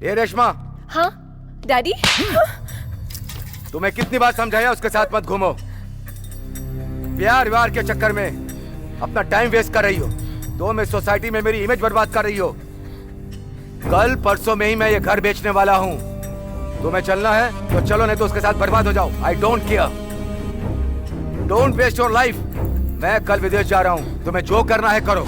ये रेशमा। हाँ डैडी। तुम्हें कितनी बार समझाया उसके साथ मत घूमो। प्यार व्यार के चक्कर में अपना टाइम वेस्ट कर रही हो। तुम इस सोसाइटी में मेरी इमेज बर्बाद कर रही हो। कल परसों में ही मैं ये घर बेचने वाला हूँ। तुम्हें चलना है तो चलो, नहीं तो उसके साथ बर्बाद हो जाओ। I don't care. Don't waste your life. मैं कल विदेश जा रहा हूँ, तुम्हें जो करना है करो।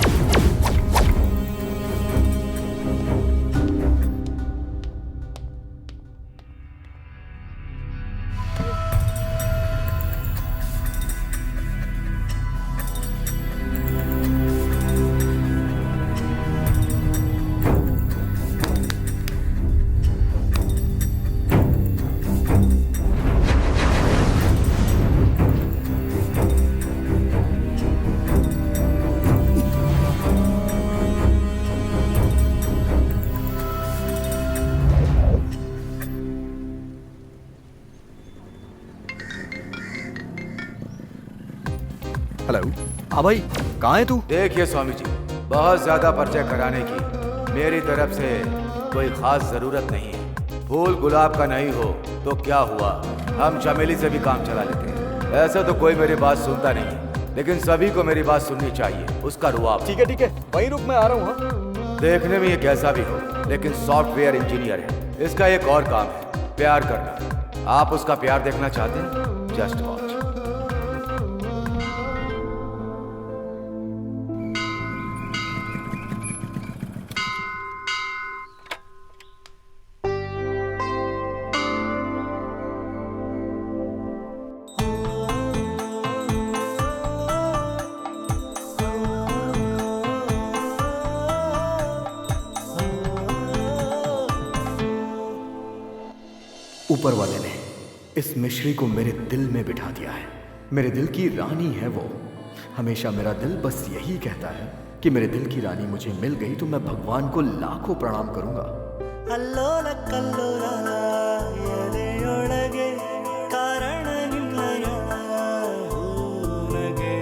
हेलो। हाँ भाई, कहाँ है तू? देखिए स्वामी जी, बहुत ज्यादा परिचय कराने की मेरी तरफ से कोई खास जरूरत नहीं है। फूल गुलाब का नहीं हो तो क्या हुआ, हम चमेली से भी काम चला लेते हैं। ऐसा तो कोई मेरी बात सुनता नहीं है, लेकिन सभी को मेरी बात सुननी चाहिए। उसका रुआब। ठीक है, वहीं रुक, मैं आ रहा हूँ। हाँ? देखने में ये कैसा भी हो, लेकिन सॉफ्टवेयर इंजीनियर है। इसका एक और काम है, प्यार करना। आप उसका प्यार देखना चाहते हैं? Just watch. ऊपर वाले ने इस मिश्री को मेरे दिल में बिठा दिया है। मेरे दिल की रानी है वो। हमेशा मेरा दिल बस यही कहता है कि मेरे दिल की रानी मुझे मिल गई तो मैं भगवान को लाखों प्रणाम करूंगा। अल्लोल कल्लोल एदೆಯೊಳಗೆ ಕಾರಣ ನಿನ್ನಯ ಹೂನಗೆ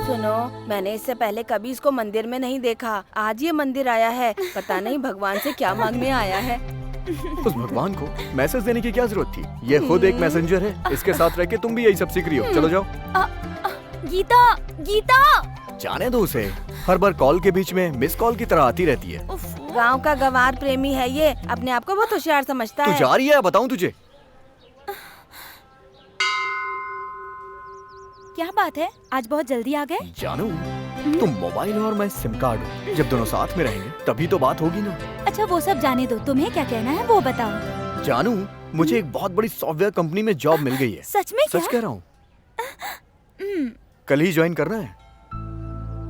सुनो, मैंने इससे पहले कभी इसको मंदिर में नहीं देखा। आज ये मंदिर आया है, पता नहीं भगवान से क्या मांगने आया है। उस भगवान को मैसेज देने की क्या जरूरत थी? ये खुद एक मैसेंजर है। इसके साथ रह के तुम भी यही सब सीख रही हो। चलो जाओ। गीता, गीता। जाने दो उसे। हर बार कॉल के बीच में मिस कॉल की तरह आती रहती है। गांव का गंवार प्रेमी है ये, अपने आप को बहुत होशियार समझता तू है। जा रही है? बताऊं तुझे? क्या बात है, आज बहुत जल्दी आ गए? जानू, तुम मोबाइल और मैं सिम कार्ड हूँ। जब दोनों साथ में रहेंगे तभी तो बात होगी ना। अच्छा वो सब जाने दो, तुम्हें क्या कहना है वो बताओ। जानू, मुझे एक बहुत बड़ी सॉफ्टवेयर कंपनी में जॉब मिल गई है। सच में? सच कह रहा हूँ। कल ही ज्वाइन करना है।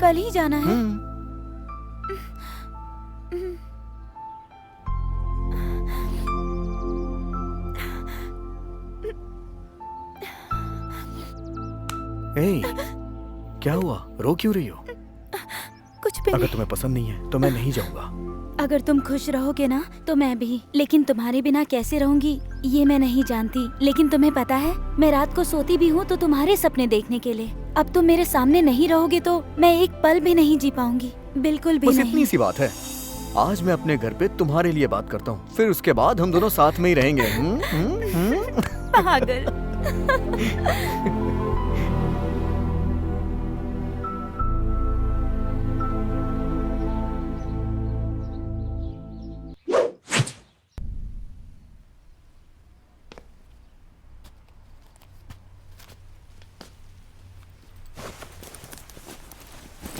कल ही जाना है? क्या हुआ? रो क्यों रही हो? कुछ भी अगर नहीं। तुम्हें पसंद नहीं है तो मैं नहीं जाऊंगा। अगर तुम खुश रहोगे ना तो मैं भी, लेकिन तुम्हारे बिना कैसे रहूंगी ये मैं नहीं जानती। लेकिन तुम्हें पता है, मैं रात को सोती भी हूँ तो तुम्हारे सपने देखने के लिए। अब तुम मेरे सामने नहीं रहोगे तो मैं एक पल भी नहीं जी पाऊंगी, बिल्कुल भी बस नहीं। इतनी सी बात है। आज मैं अपने घर पे तुम्हारे लिए बात करता हूँ, फिर उसके बाद हम दोनों साथ में ही रहेंगे। पागल।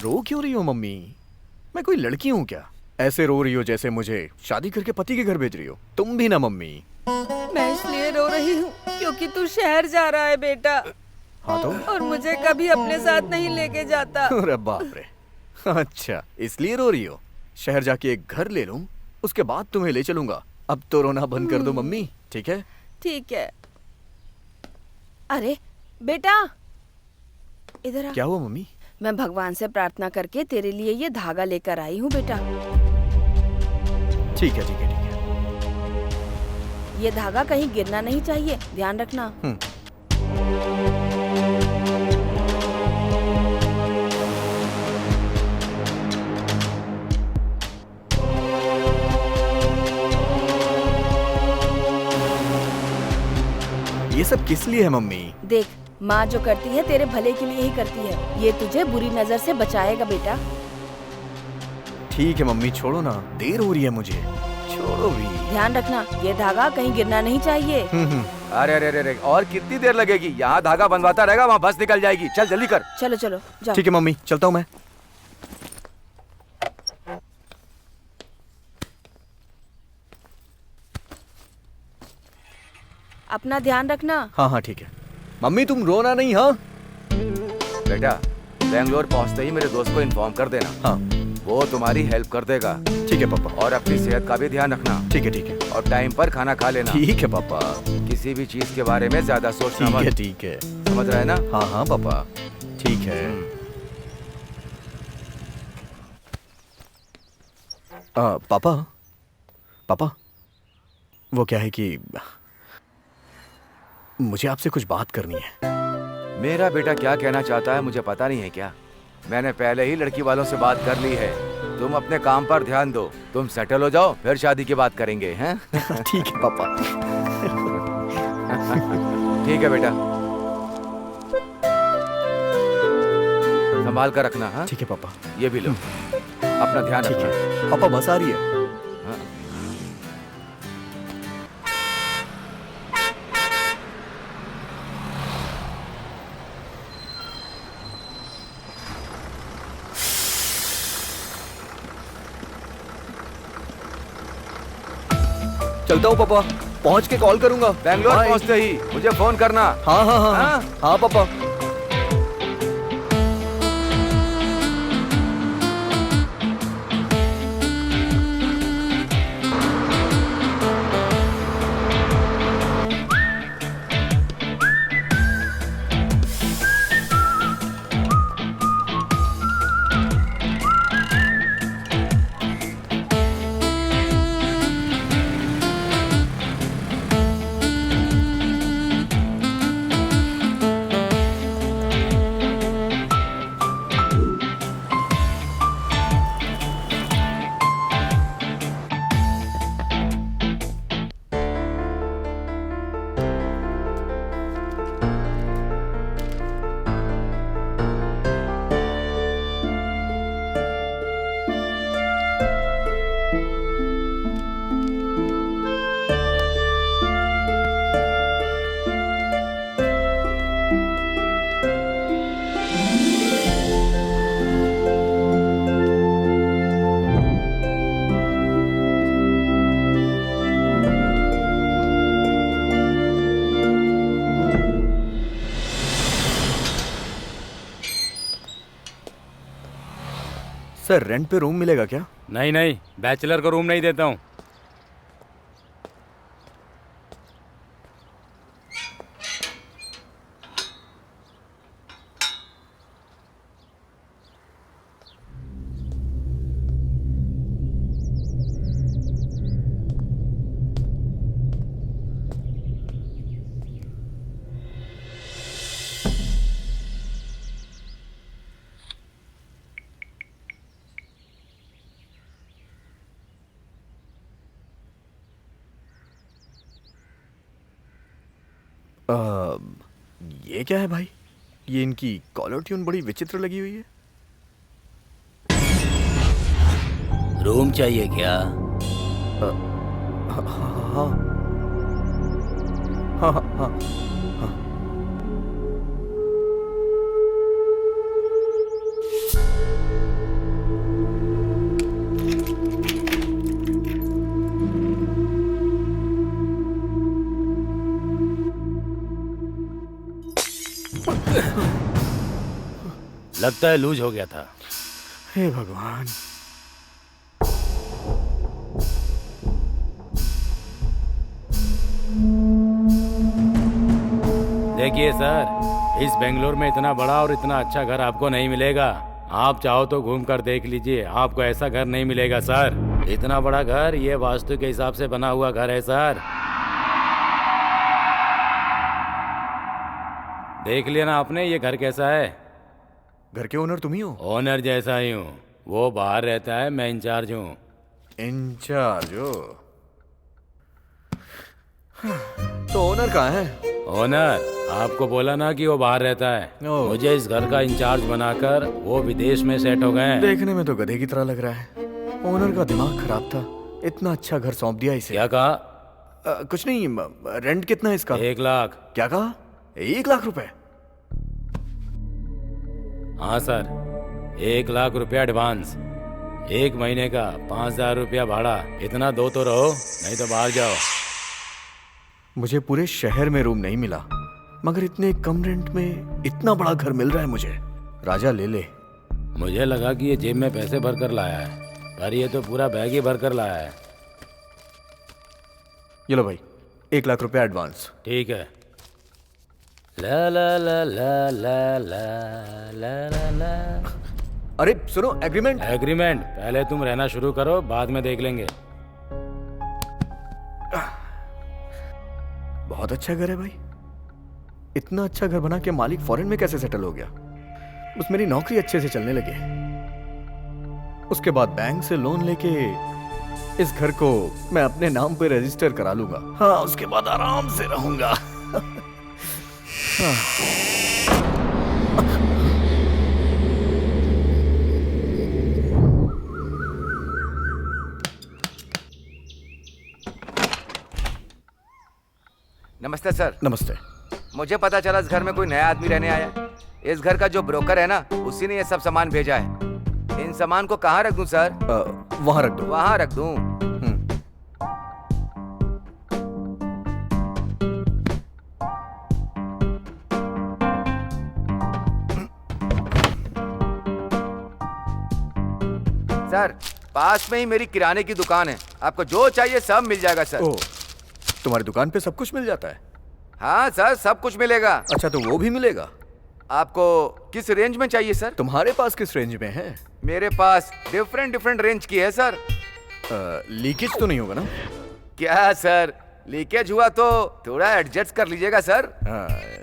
रो क्यों रही हो मम्मी? मैं कोई लड़की हूँ क्या? ऐसे रो रही हो जैसे मुझे शादी करके पति के घर भेज रही हो। तुम भी ना मम्मी। मैं इसलिए रो रही हूँ क्योंकि तू शहर जा रहा है बेटा। हाँ तो? और मुझे कभी अपने साथ नहीं लेके जाता। अरे बाप रे, अच्छा, इसलिए रो रही हो? शहर जाके एक घर ले लूं, उसके बाद तुम्हें ले चलूंगा। अब तो रोना बंद कर दो मम्मी, ठीक है? ठीक है। अरे बेटा, इधर आ। क्या हुआ मम्मी? मैं भगवान से प्रार्थना करके तेरे लिए ये धागा लेकर आई हूँ बेटा। ठीक है, ठीक है, ठीक है। ये धागा कहीं गिरना नहीं चाहिए, ध्यान रखना। ये सब किस लिए है मम्मी? देख, माँ जो करती है तेरे भले के लिए ही करती है। ये तुझे बुरी नजर से बचाएगा बेटा। ठीक है मम्मी, छोड़ो ना, देर हो रही है मुझे, छोड़ो भी। ध्यान रखना, ये धागा कहीं गिरना नहीं चाहिए। अरे अरे अरे, और कितनी देर लगेगी? यहाँ धागा बनवाता रहेगा, वहाँ बस निकल जाएगी। चल जल्दी कर। चलो चलो जाओ। ठीक है मम्मी, चलता हूँ मैं। अपना ध्यान रखना। हाँ हाँ ठीक है। मम्मी तुम रोना नहीं, हाँ? बेटा, बेंगलोर पहुँचते ही मेरे दोस्त को इन्फॉर्म कर देना। हाँ वो तुम्हारी हेल्प कर देगा। ठीक है पापा। और अपनी सेहत का भी ध्यान रखना। ठीक है, ठीक है। और टाइम पर खाना खा लेना। ठीक है पापा। किसी भी चीज के बारे में ज्यादा सोचना ठीक है, मत। ठीक है। समझ रहा है ना? हाँ हाँ पापा, ठीक है। पापा, पापा, वो क्या है कि मुझे आपसे कुछ बात करनी है। मेरा बेटा क्या कहना चाहता है मुझे पता नहीं है क्या? मैंने पहले ही लड़की वालों से बात कर ली है। तुम अपने काम पर ध्यान दो, तुम सेटल हो जाओ, फिर शादी की बात करेंगे, हैं? ठीक है पापा। ठीक है बेटा, संभाल कर रखना। हाँ ठीक है पापा। ये भी लो, अपना ध्यान ठीक रखना। है पापा, बस आ रही है। हाँ। चलता हूँ पापा, पहुँच के कॉल करूंगा। बेंगलोर बाय। पहुंचते ही मुझे फोन करना। हाँ हाँ हाँ हाँ? हाँ पापा। सर, रेंट पे रूम मिलेगा क्या? नहीं नहीं, बैचलर को रूम नहीं देता हूँ। ये क्या है भाई? ये इनकी कॉलर ट्यून बड़ी विचित्र लगी हुई है। रूम चाहिए क्या? हाँ हाँ हाँ हाँ हाँ। लगता है लूज हो गया था। हे भगवान। देखिए सर, इस बेंगलोर में इतना बड़ा और इतना अच्छा घर आपको नहीं मिलेगा। आप चाहो तो घूम कर देख लीजिए, आपको ऐसा घर नहीं मिलेगा सर। इतना बड़ा घर, ये वास्तु के हिसाब से बना हुआ घर है सर। देख लिया ना आपने, ये घर कैसा है? घर के ओनर तुम ही हो? ओनर जैसा ही हूँ, वो बाहर रहता है, मैं इंचार्ज हूँ। इंचार्ज हो? तो ओनर कहाँ है? ओनर आपको बोला ना कि वो बाहर रहता है। ओह। मुझे इस घर का इंचार्ज बनाकर वो विदेश में सेट हो गए हैं। देखने में तो गधे की तरह लग रहा है। ओनर का दिमाग खराब था, इतना अच्छा घर सौंप दिया इसे। क्या कहा? कुछ नहीं। रेंट कितना है इसका? 1 लाख। क्या कहा? 1 लाख रुपए? हाँ सर, 1 लाख रुपया एडवांस, 1 महीने का 5,000 रुपया भाड़ा। इतना दो तो रहो, नहीं तो बाहर जाओ। मुझे पूरे शहर में रूम नहीं मिला, मगर इतने कम रेंट में इतना बड़ा घर मिल रहा है मुझे। राजा ले ले। मुझे लगा कि ये जेब में पैसे भर कर लाया है, पर ये तो पूरा बैग ही भर कर लाया है। ये लो भाई, 1 लाख रुपया एडवांस। ठीक है। ला ला ला ला ला ला ला ला ला। अरे सुनो, एग्रीमेंट। एग्रीमेंट पहले तुम रहना शुरू करो, बाद में देख लेंगे। बहुत अच्छा घर है भाई। इतना अच्छा घर बना के मालिक फॉरेन में कैसे सेटल हो गया? बस मेरी नौकरी अच्छे से चलने लगे, उसके बाद बैंक से लोन लेके इस घर को मैं अपने नाम पे रजिस्टर करा लूंगा। हाँ, उसके बाद आराम से रहूंगा। नमस्ते सर। नमस्ते। मुझे पता चला इस घर में कोई नया आदमी रहने आया। इस घर का जो ब्रोकर है ना, उसी ने ये सब सामान भेजा है। इन सामान को कहाँ रख दूं सर? वहां रख दो। वहाँ रख दूं? सर, पास में ही मेरी किराने की दुकान है, आपको जो चाहिए सब मिल जाएगा सर। ओह, तुम्हारी दुकान पे सब कुछ मिल जाता है? हाँ सर, सब कुछ मिलेगा। अच्छा, तो वो भी मिलेगा? आपको किस रेंज में चाहिए सर? तुम्हारे पास किस रेंज में है? मेरे पास डिफरेंट रेंज की है सर। लीकेज तो नहीं होगा ना? क्या सर, लीकेज हुआ तो थोड़ा एडजस्ट कर लीजिएगा सर।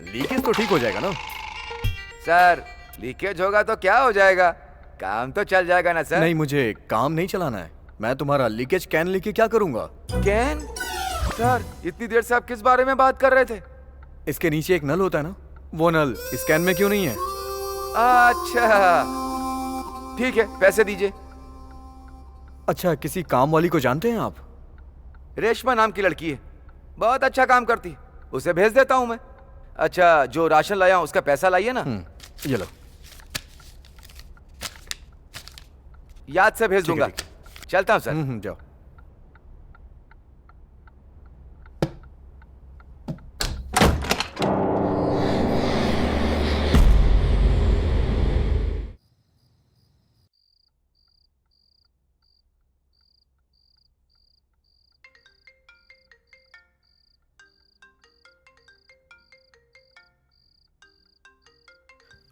लीकेज तो ठीक हो जाएगा ना? सर, लीकेज होगा तो क्या हो जाएगा, काम तो चल जाएगा ना सर। नहीं, मुझे काम नहीं चलाना है। मैं तुम्हारा लीकेज कैन लेके क्या करूंगा? कैन? सर, इतनी देर से आप किस बारे में बात कर रहे थे? इसके नीचे एक नल होता है ना, वो नल इस कैन में क्यों नहीं है? अच्छा, ठीक है, पैसे दीजिए। अच्छा, किसी काम वाली को जानते हैं आप? रेशमा नाम की लड़की है, बहुत अच्छा काम करती है, उसे भेज देता हूं मैं। अच्छा, जो राशन लाया हूं उसका पैसा लाइए ना। ये लो। याद से भेज ठीक है, दूंगा। चलता हूं सर। जाओ।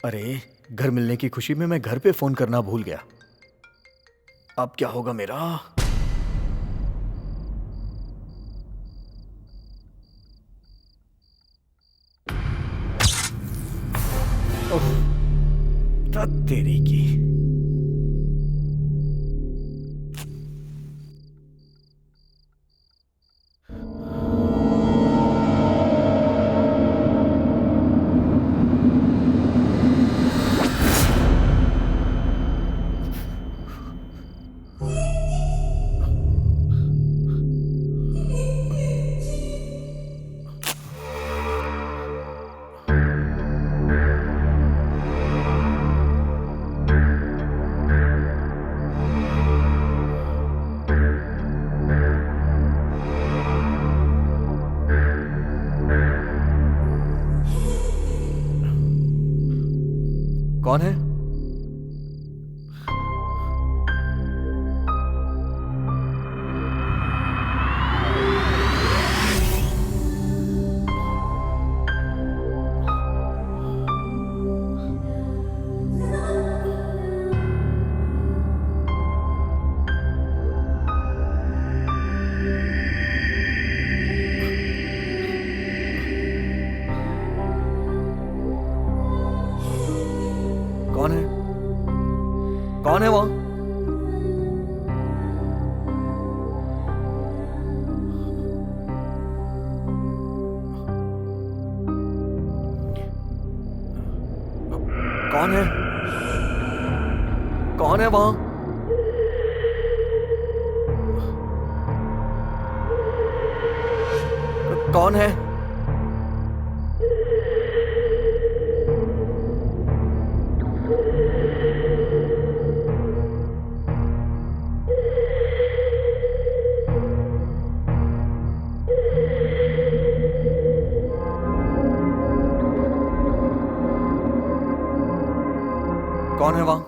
अरे, घर मिलने की खुशी में मैं घर पे फोन करना भूल गया। अब क्या होगा मेरा? ओह, तेरी की। कौन है? कौन है वहाँ? कौन है? कौन है वहाँ? कौन है? कौन है वहाँ?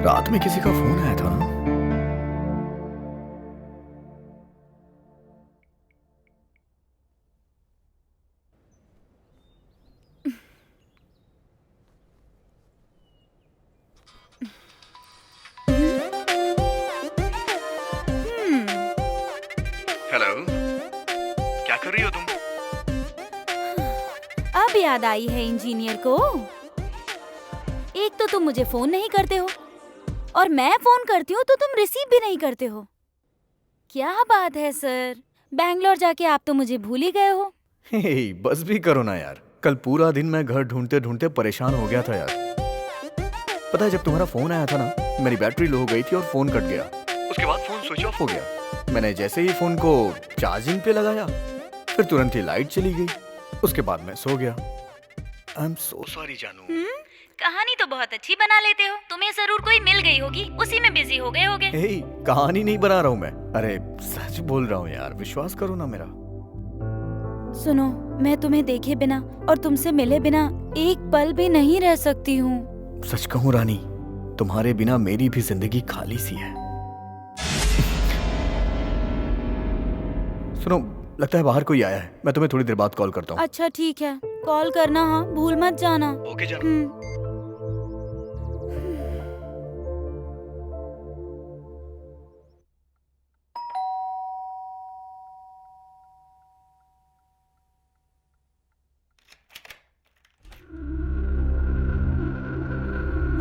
रात में किसी का फोन आया था ना? हेलो, क्या कर रही हो तुम? अब याद आई है इंजीनियर को। एक तो तुम मुझे फोन नहीं करते हो और मैं फोन करती हूँ तो तुम रिसीव भी नहीं करते हो। क्या बात है सर, बैंगलोर जाके आप तो मुझे भूल ही गए हो। हे, बस भी करो ना यार। कल पूरा दिन मैं घर ढूंढते ढूंढते परेशान हो गया था यार। पता है, जब तुम्हारा फोन आया था ना, मेरी बैटरी लो हो गई थी और फोन कट गया। उसके बाद फोन स्विच ऑफ हो गया। मैंने जैसे ही फोन को चार्जिंग पे लगाया, फिर तुरंत ही लाइट चली गई। उसके बाद मैं सो गया। आई एम सो सॉरी जानू। कहानी तो बहुत अच्छी बना लेते हो। तुम्हें जरूर कोई मिल गई होगी, उसी में बिजी हो गए होगे। हे, कहानी नहीं बना रहा हूँ मैं। अरे सच बोल रहा हूँ यार, विश्वास करो ना मेरा। सुनो, मैं तुम्हें देखे बिना और तुमसे मिले बिना एक पल भी नहीं रह सकती हूँ। सच कहूँ रानी, तुम्हारे बिना मेरी भी जिंदगी खाली सी है। सुनो, लगता है बाहर कोई आया है। मैं तुम्हें थोड़ी देर बाद कॉल करता हूँ। अच्छा ठीक है, कॉल करना, हाँ भूल मत जाना। ओके जान।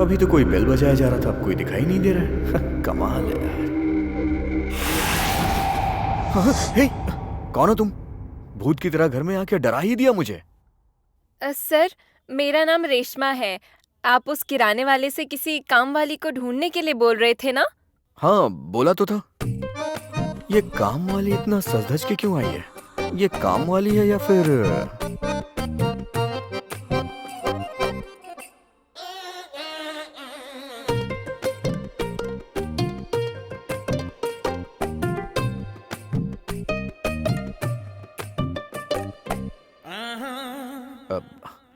अभी तो कोई बेल बजाया जा रहा था, अब कोई दिखाई नहीं दे रहा है। कमाल है यार। हाँ, हे, कौन हो तुम? भूत की तरह घर में आके डरा ही दिया मुझे। सर, मेरा नाम रेशमा है। आप उस किराने वाले से किसी काम वाली को ढूंढने के लिए बोल रहे थे ना? हाँ, बोला तो था। ये काम वाली इतना सज धज के क्यों आई है? ये काम वाली है या फिर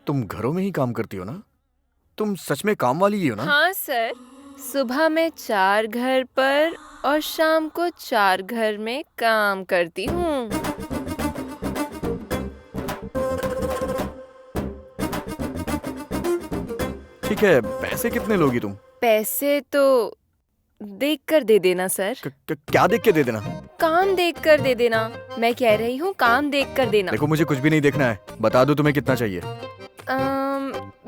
तुम घरों में ही काम करती हो ना? तुम सच में काम वाली ही हो ना? हाँ सर, सुबह मैं 4 घर पर और शाम को 4 घर में काम करती हूँ। ठीक है, पैसे कितने लोगी तुम? पैसे तो देख कर दे देना सर। क्या देख के दे देना? काम देख कर दे देना। मैं कह रही हूँ काम देख कर देना। देखो, मुझे कुछ भी नहीं देखना है, बता दो तुम्हें कितना चाहिए।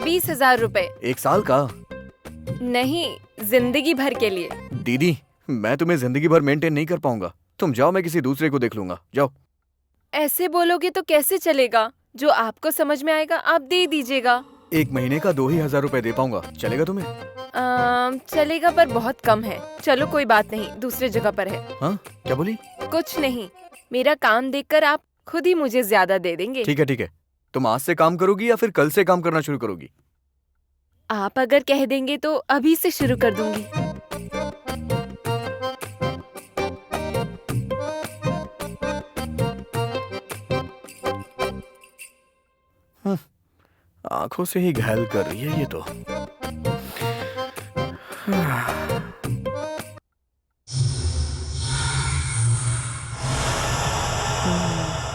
20,000 रुपए। 1 साल का? नहीं, जिंदगी भर के लिए। दीदी, मैं तुम्हें जिंदगी भर मेंटेन नहीं कर पाऊंगा। तुम जाओ, मैं किसी दूसरे को देख लूंगा। जाओ। ऐसे बोलोगे तो कैसे चलेगा? जो आपको समझ में आएगा आप दे दीजिएगा। 1 महीने का 2,000 रुपए दे पाऊंगा, चलेगा तुम्हें? चलेगा पर बहुत कम है। चलो कोई बात नहीं, दूसरे जगह पर है। हाँ, क्या बोली? कुछ नहीं, मेरा काम देखकर आप खुद ही मुझे ज्यादा दे देंगे। ठीक है ठीक है। तुम आज से काम करोगी या फिर कल से काम करना शुरू करोगी? आप अगर कह देंगे तो अभी से शुरू कर दूंगी। आंखों से ही घायल कर रही है ये तो।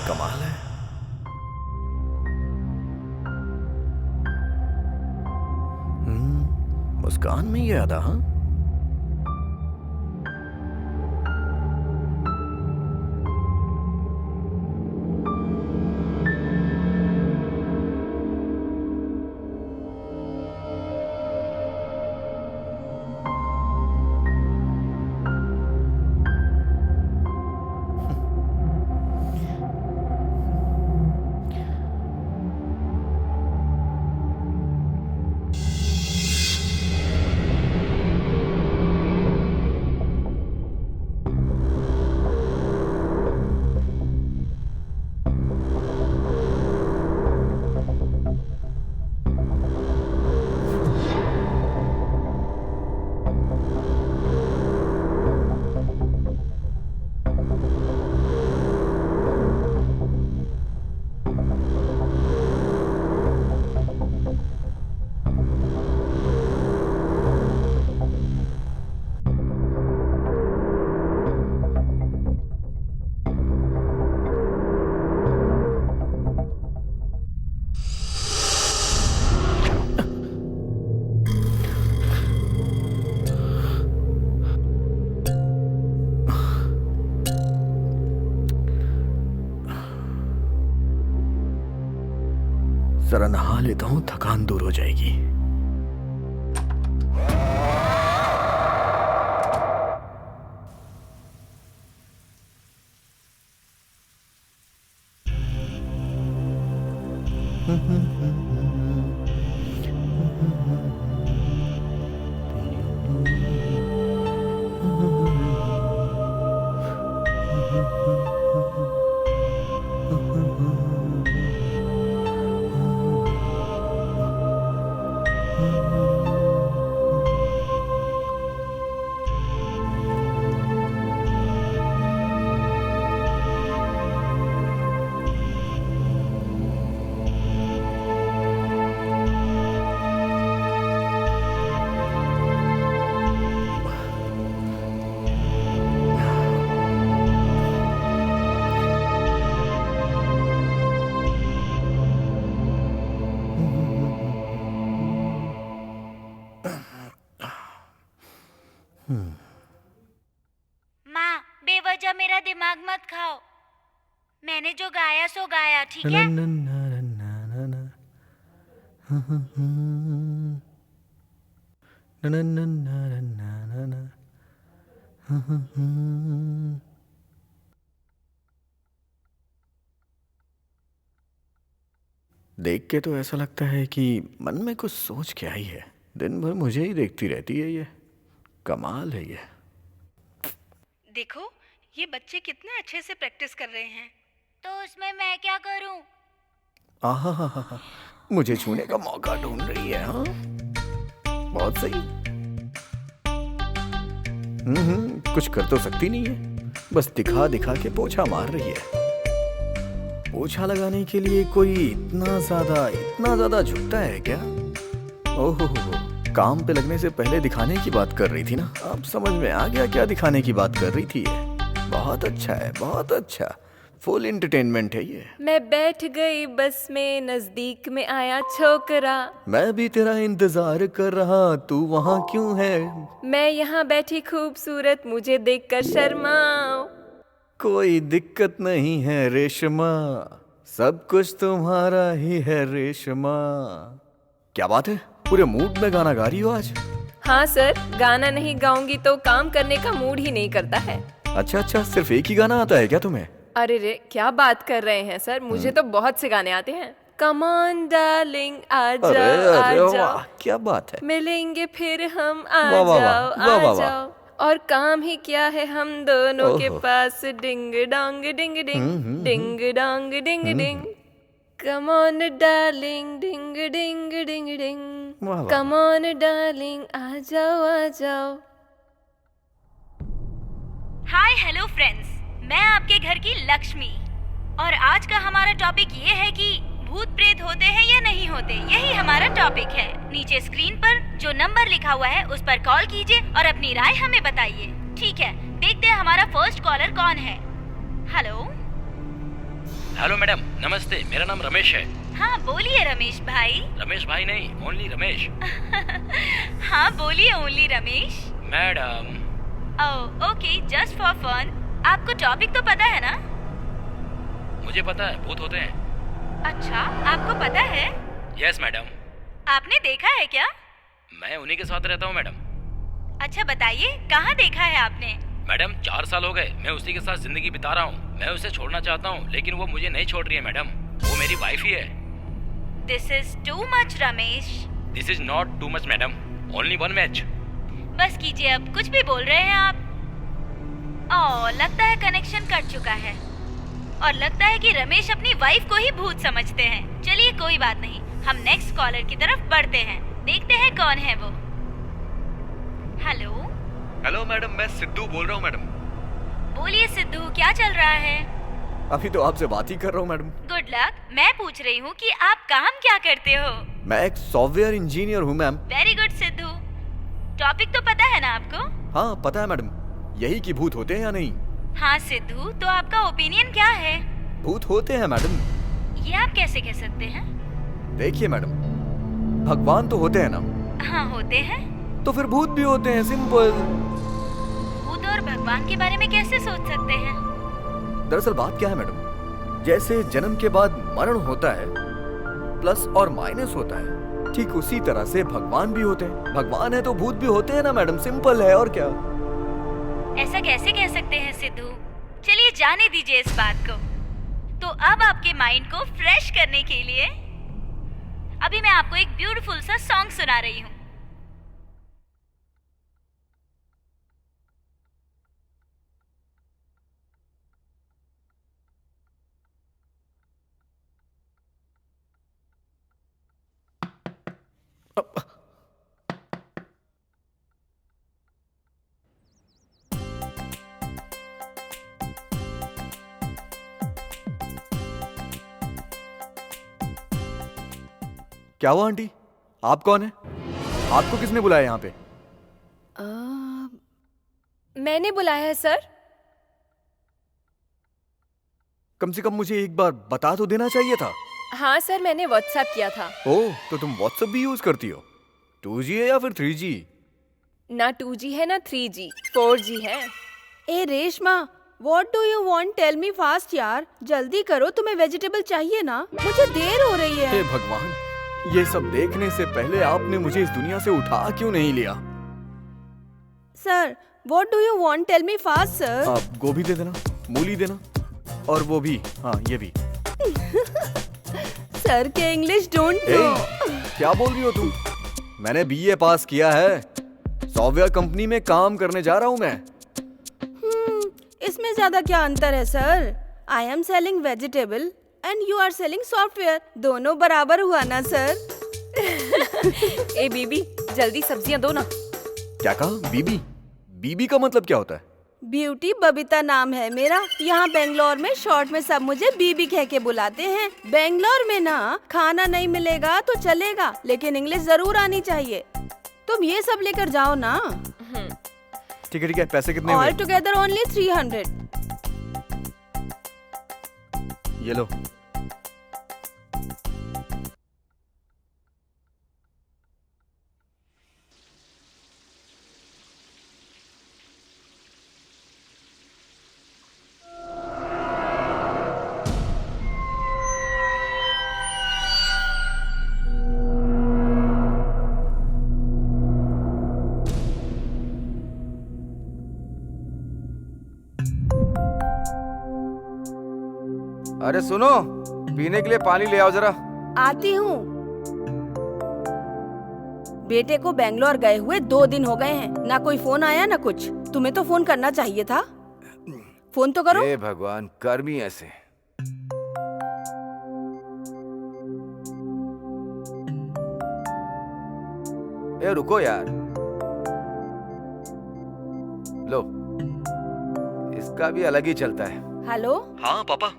कमाल है। मुस्कान में ये अदा, हाँ? जरा नहा लेता हूँ, थकान दूर हो जाएगी। जा मेरा दिमाग मत खाओ। मैंने जो गाया सो गाया, ठीक है? देख के तो ऐसा लगता है कि मन में कुछ सोच के आई है। दिन भर मुझे ही देखती रहती है ये। कमाल है ये। देखो ये बच्चे कितने अच्छे से प्रैक्टिस कर रहे हैं। तो उसमें मैं क्या करूं? आहा हा हा हा, मुझे छूने का मौका ढूंढ रही है। हाँ, बहुत सही। कुछ कर तो सकती नहीं है, बस दिखा दिखा के पोछा मार रही है। पोछा लगाने के लिए कोई इतना ज्यादा झुकता है क्या? ओहो, काम पे लगने से पहले दिखाने की बात कर रही थी ना। अब समझ में आ गया क्या दिखाने की बात कर रही थी ये। बहुत अच्छा है, बहुत अच्छा। फुल एंटरटेनमेंट है ये। मैं बैठ गई बस में, नजदीक में आया छोकरा। मैं भी तेरा इंतजार कर रहा, तू वहाँ क्यों है? मैं यहाँ बैठी खूबसूरत, मुझे देखकर शर्माओ। कोई दिक्कत नहीं है रेशमा, सब कुछ तुम्हारा ही है रेशमा। क्या बात है, पूरे मूड में गाना गा रही हो आज? हाँ सर, गाना नहीं गाऊंगी तो काम करने का मूड ही नहीं करता है। अच्छा, सिर्फ एक ही गाना आता है क्या तुम्हें? अरे रे, क्या बात कर रहे हैं सर, मुझे तो बहुत से गाने आते हैं। कम ऑन डार्लिंग आ अरे जाओ आ वाह, जाओ, क्या बात है। मिलेंगे फिर हम, आ वाह, वाह, जाओ वाह, वाह, आ वाह। जाओ। और काम ही क्या है हम दोनों के ओहो। पास, ding dong ding ding ding dong ding ding. Come on darling ding ding ding ding. वाह, वाह। कम ऑन डार्लिंग आ जाओ आ जाओ। हाय हेलो फ्रेंड्स, मैं आपके घर की लक्ष्मी और आज का हमारा टॉपिक ये है कि भूत प्रेत होते हैं या नहीं होते। यही हमारा टॉपिक है। नीचे स्क्रीन पर जो नंबर लिखा हुआ है उस पर कॉल कीजिए और अपनी राय हमें बताइए। ठीक है, देखते हैं हमारा फर्स्ट कॉलर कौन है। हेलो। हेलो मैडम, नमस्ते। मेरा नाम रमेश है। हाँ बोलिए रमेश भाई। रमेश भाई नहीं, ओनली रमेश। हाँ बोलिए only Ramesh. Madam. Oh okay, just for fun. आपको टॉपिक तो पता है ना? मुझे पता है, भूत होते हैं। अच्छा, आपको पता है? Yes madam. आपने देखा है क्या? मैं उन्हीं के साथ रहता हूँ मैडम। अच्छा बताइए, कहाँ देखा है आपने? मैडम 4 साल हो गए मैं उसी के साथ जिंदगी बिता रहा हूँ। मैं उसे छोड़ना चाहता हूँ लेकिन वो मुझे नहीं छोड़ रही है मैडम। वो मेरी वाइफ ही है। This is too much Ramesh. This is not too much madam, only 1 match. बस कीजिए, अब कुछ भी बोल रहे हैं आप। ओह, लगता है कनेक्शन कट चुका है और लगता है कि रमेश अपनी वाइफ को ही भूत समझते हैं। चलिए कोई बात नहीं, हम नेक्स्ट कॉलर की तरफ बढ़ते हैं। देखते हैं कौन है वो। हेलो। हेलो मैडम, मैं सिद्धू बोल रहा हूँ मैडम। बोलिए सिद्धू, क्या चल रहा है? अभी तो आपसे बात ही कर रहा हूँ मैडम। Good luck. मैं पूछ रही हूँ कि आप काम क्या करते हो? मैं एक सॉफ्टवेयर इंजीनियर हूँ ma'am. Very good Sidhu. Topic तो पता है ना आपको? हाँ पता है मैडम, यही कि भूत होते हैं या नहीं। हाँ सिद्धू, तो आपका ओपिनियन क्या है? भूत होते हैं मैडम। ये आप कैसे कह सकते हैं? देखिए मैडम, भगवान तो होते हैं ना, हाँ होते हैं। तो फिर भूत भी होते हैं, सिंपल। भूत और भगवान के बारे में कैसे सोच सकते हैं? दरअसल बात क्या है मैडम, जैसे जन्म के बाद मरण होता है, प्लस और माइनस होता है, ठीक उसी तरह से भगवान भी होते हैं। भगवान है तो भूत भी होते हैं ना मैडम, सिंपल है और क्या। ऐसा कैसे कह सकते हैं सिद्धू? चलिए जाने दीजिए इस बात को। तो अब आपके माइंड को फ्रेश करने के लिए अभी मैं आपको एक ब्यूटीफुल सा सॉन्ग सुना रही हूँ। क्या हुआ आंटी, आप कौन है? आपको किसने बुलाया यहाँ पे? मैंने बुलाया है सर। कम से कम मुझे एक बार बता तो देना चाहिए था। हाँ सर, मैंने व्हाट्सएप किया था। ओह, तो तुम व्हाट्सएप भी यूज करती हो? 2G है या फिर 3G? ना 2G है ना 3G, 4G है। ए Reshma, What do you want? Tell me fast यार, जल्दी करो, तुम्हें वेजिटेबल चाहिए ना, मुझे देर हो रही हे है। भगवान, ये सब देखने से पहले आपने मुझे इस दुनिया से उठा क्यों नहीं लिया? Sir, what do you want? Tell me fast, sir. आप गोभी दे देना, मूली देना, और वो भी, हाँ ये भी। सर के इंग्लिश डोंट हे, नो। क्या बोल रही हो तुम? मैंने बीए पास किया है, सॉफ्टवेयर कंपनी में काम करने जा रहा हूँ मैं। इसमें ज्यादा क्या अंतर है sir? I am selling vegetable and you are selling software, दोनों बराबर हुआ ना सर? ए बीबी, जल्दी सब्जियां दो ना। क्या कहा? बीबी? बीबी का मतलब क्या होता है? ब्यूटी बबीता नाम है मेरा। यहाँ बेंगलोर में शॉर्ट में सब मुझे बीबी कह के बुलाते हैं। बेंगलोर में ना खाना नहीं मिलेगा तो चलेगा, लेकिन इंग्लिश जरूर आनी चाहिए। तुम ये सब लेकर जाओ ना। ठीक है, पैसे कितने हुए? All together only 300। ये लो। अरे सुनो, पीने के लिए पानी ले आओ जरा। आती हूँ। बेटे को बेंगलोर गए हुए 2 दिन हो गए हैं, ना कोई फोन आया ना कुछ। तुम्हें तो फोन करना चाहिए था, फोन तो करो। हे भगवान, कर्मी ऐसे। ए रुको यार, लो, इसका भी अलग ही चलता है। हेलो, हाँ पापा।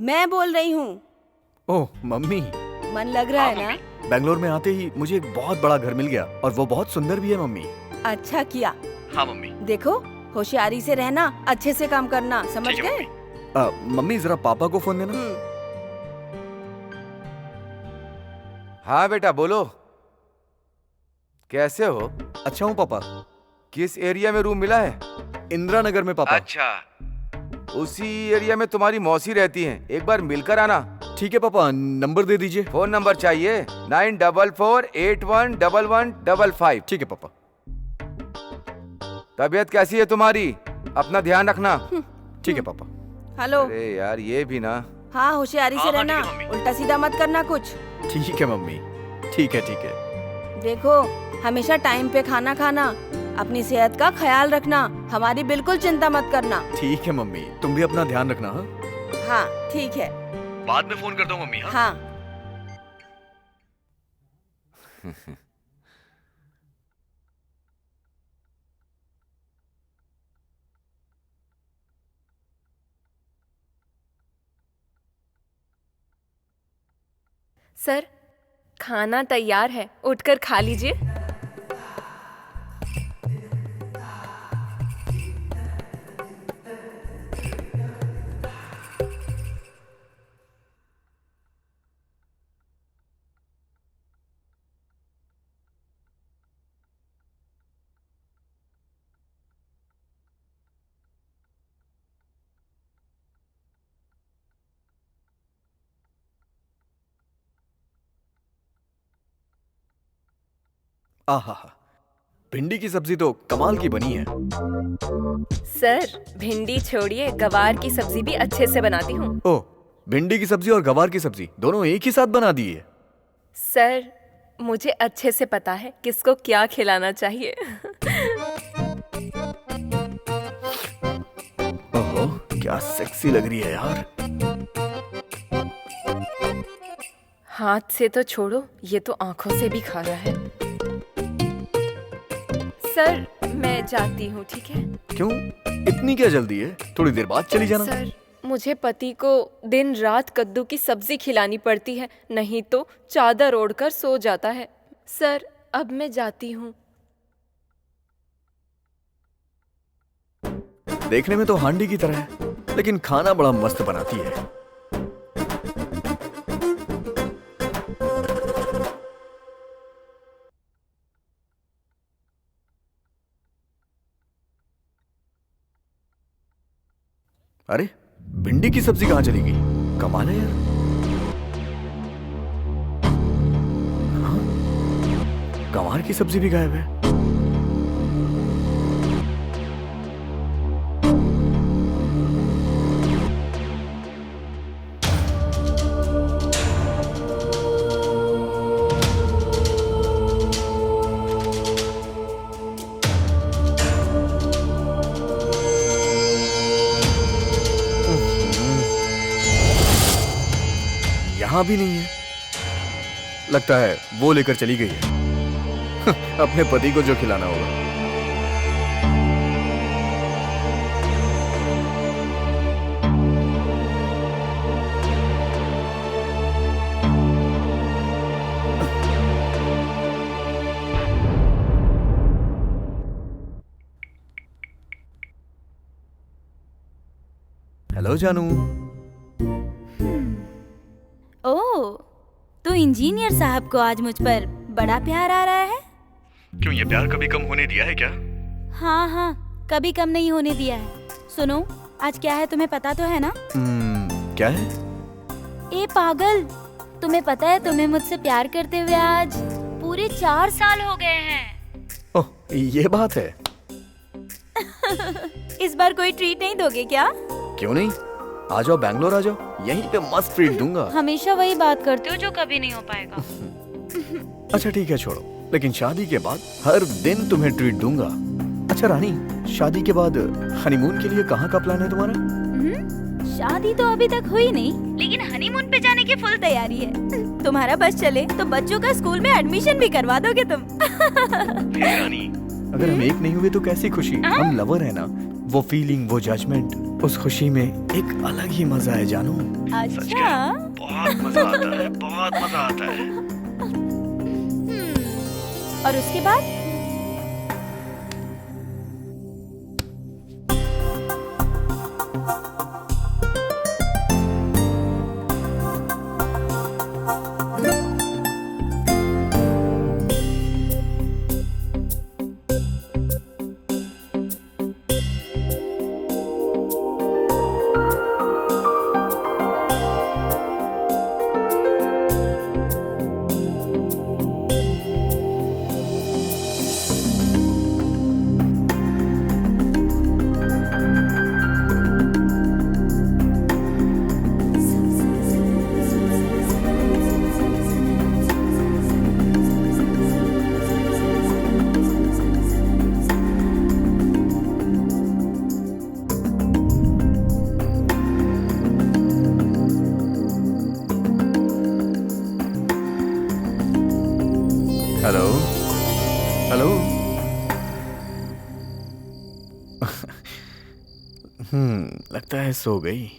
मैं बोल रही हूँ। ओह मम्मी। मन लग रहा है ना? बेंगलोर में आते ही मुझे एक बहुत बड़ा घर मिल गया और वो बहुत सुंदर भी है मम्मी। अच्छा किया। हाँ मम्मी। देखो, होशियारी से रहना, अच्छे से काम करना, समझ गए? मम्मी जरा पापा को फोन देना। हाँ बेटा बोलो, कैसे हो? अच्छा हूँ पापा। किस एरिया में रूम मिला है? इंदिरा नगर में पापा। अच्छा, उसी एरिया में तुम्हारी मौसी रहती हैं, एक बार मिलकर आना। ठीक है पापा, नंबर दे दीजिए। फोन नंबर चाहिए? 9448111155। ठीक है पापा। तबीयत कैसी है तुम्हारी? अपना ध्यान रखना। ठीक है पापा। हेलो। अरे यार, ये भी ना। हाँ, होशियारी से रहना, उल्टा सीधा मत करना कुछ। ठीक है मम्मी, ठीक है। देखो, हमेशा टाइम पे खाना खाना, अपनी सेहत का ख्याल रखना, हमारी बिल्कुल चिंता मत करना। ठीक है मम्मी, तुम भी अपना ध्यान रखना। हाँ, हाँ ठीक है। बाद में फोन करता हूँ मम्मी। हाँ। सर, खाना तैयार है, उठकर खा लीजिए। आहा, भिंडी की सब्जी तो कमाल की बनी है। सर, भिंडी छोड़िए, गवार की सब्जी भी अच्छे से बनाती हूँ। ओह, भिंडी की सब्जी और गवार की सब्जी दोनों एक ही साथ बना दी है। सर, मुझे अच्छे से पता है किसको क्या खिलाना चाहिए। ओहो, क्या सेक्सी लग रही है यार। हाथ से तो छोड़ो, ये तो आंखों से भी खा रहा है। सर, मैं जाती हूँ, ठीक है? क्यों, इतनी क्या जल्दी है? थोड़ी देर बाद चली जाना। सर, मुझे पति को दिन रात कद्दू की सब्जी खिलानी पड़ती है, नहीं तो चादर ओढ़कर सो जाता है। सर, अब मैं जाती हूँ। देखने में तो हांडी की तरह है, लेकिन खाना बड़ा मस्त बनाती है। अरे भिंडी की सब्जी कहाँ चली गई? कमाल है यार। हाँ? गंवार की सब्जी भी गायब है। यहां भी नहीं है। लगता है वो लेकर चली गई है। अपने पति को जो खिलाना होगा। हेलो जानू। ओह, तो इंजीनियर साहब को आज मुझ पर बड़ा प्यार आ रहा है। क्यों, ये प्यार कभी कम होने दिया है क्या? हाँ हाँ, कभी कम नहीं होने दिया है। सुनो, आज क्या है तुम्हें पता तो है ना? क्या है? ए पागल, तुम्हें पता है तुम्हें मुझसे प्यार करते हुए आज पूरे 4 साल हो गए हैं। ओह, ये बात है। इस बार कोई ट्रीट नहीं दोगे क्या? क्यों नहीं, आ जाओ, बैंगलोर आ जाओ, यहीं पे मस्त ट्रीट दूंगा। हमेशा वही बात करते हो जो कभी नहीं हो पाएगा। अच्छा ठीक है, छोड़ो, लेकिन शादी के बाद हर दिन तुम्हें ट्रीट दूंगा। अच्छा रानी, शादी के बाद हनीमून के लिए कहाँ का प्लान है तुम्हारा? शादी तो अभी तक हुई नहीं, लेकिन हनीमून पे जाने की फुल तैयारी है। तुम्हारा बस चले तो बच्चों का स्कूल में एडमिशन भी करवा दोगे तुम। रानी, अगर हम एक नहीं हुए तो कैसी खुशी? हम लवर है ना, वो फीलिंग, वो जजमेंट, उस खुशी में एक अलग ही मजा है जानू। अच्छा, बहुत मजा आता है, बहुत मजा आता है। और उसके बाद? Hello hello. लगता है सो गई।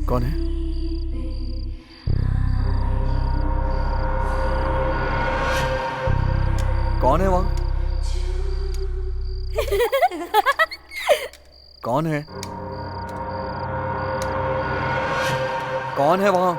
कौन है? कौन है वहां? कौन है? कौन है वहां?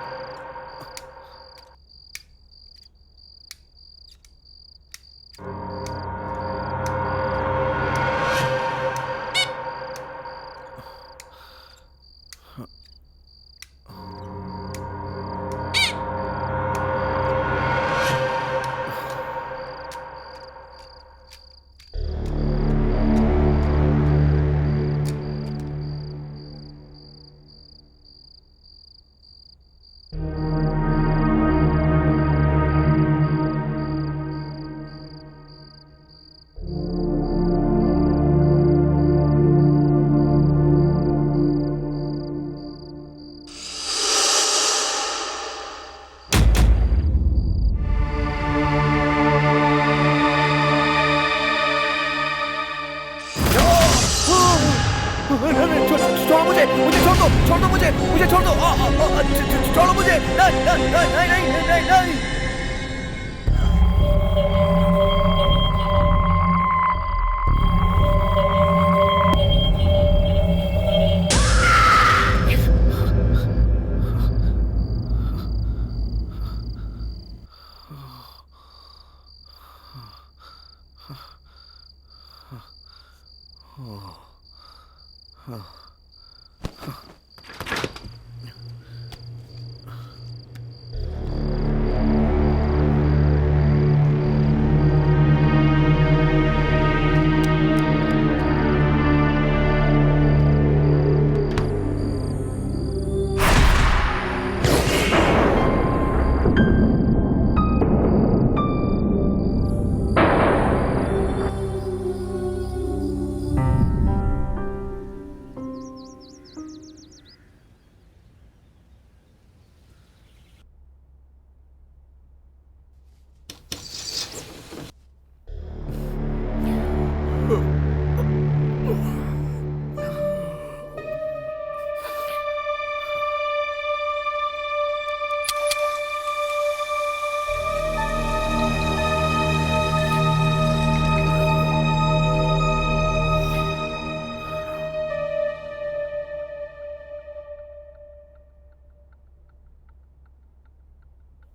छोड़ो मुझे, मुझे छोड़ दो मुझे छोड़ दो, छोड़ो मुझे, नहीं।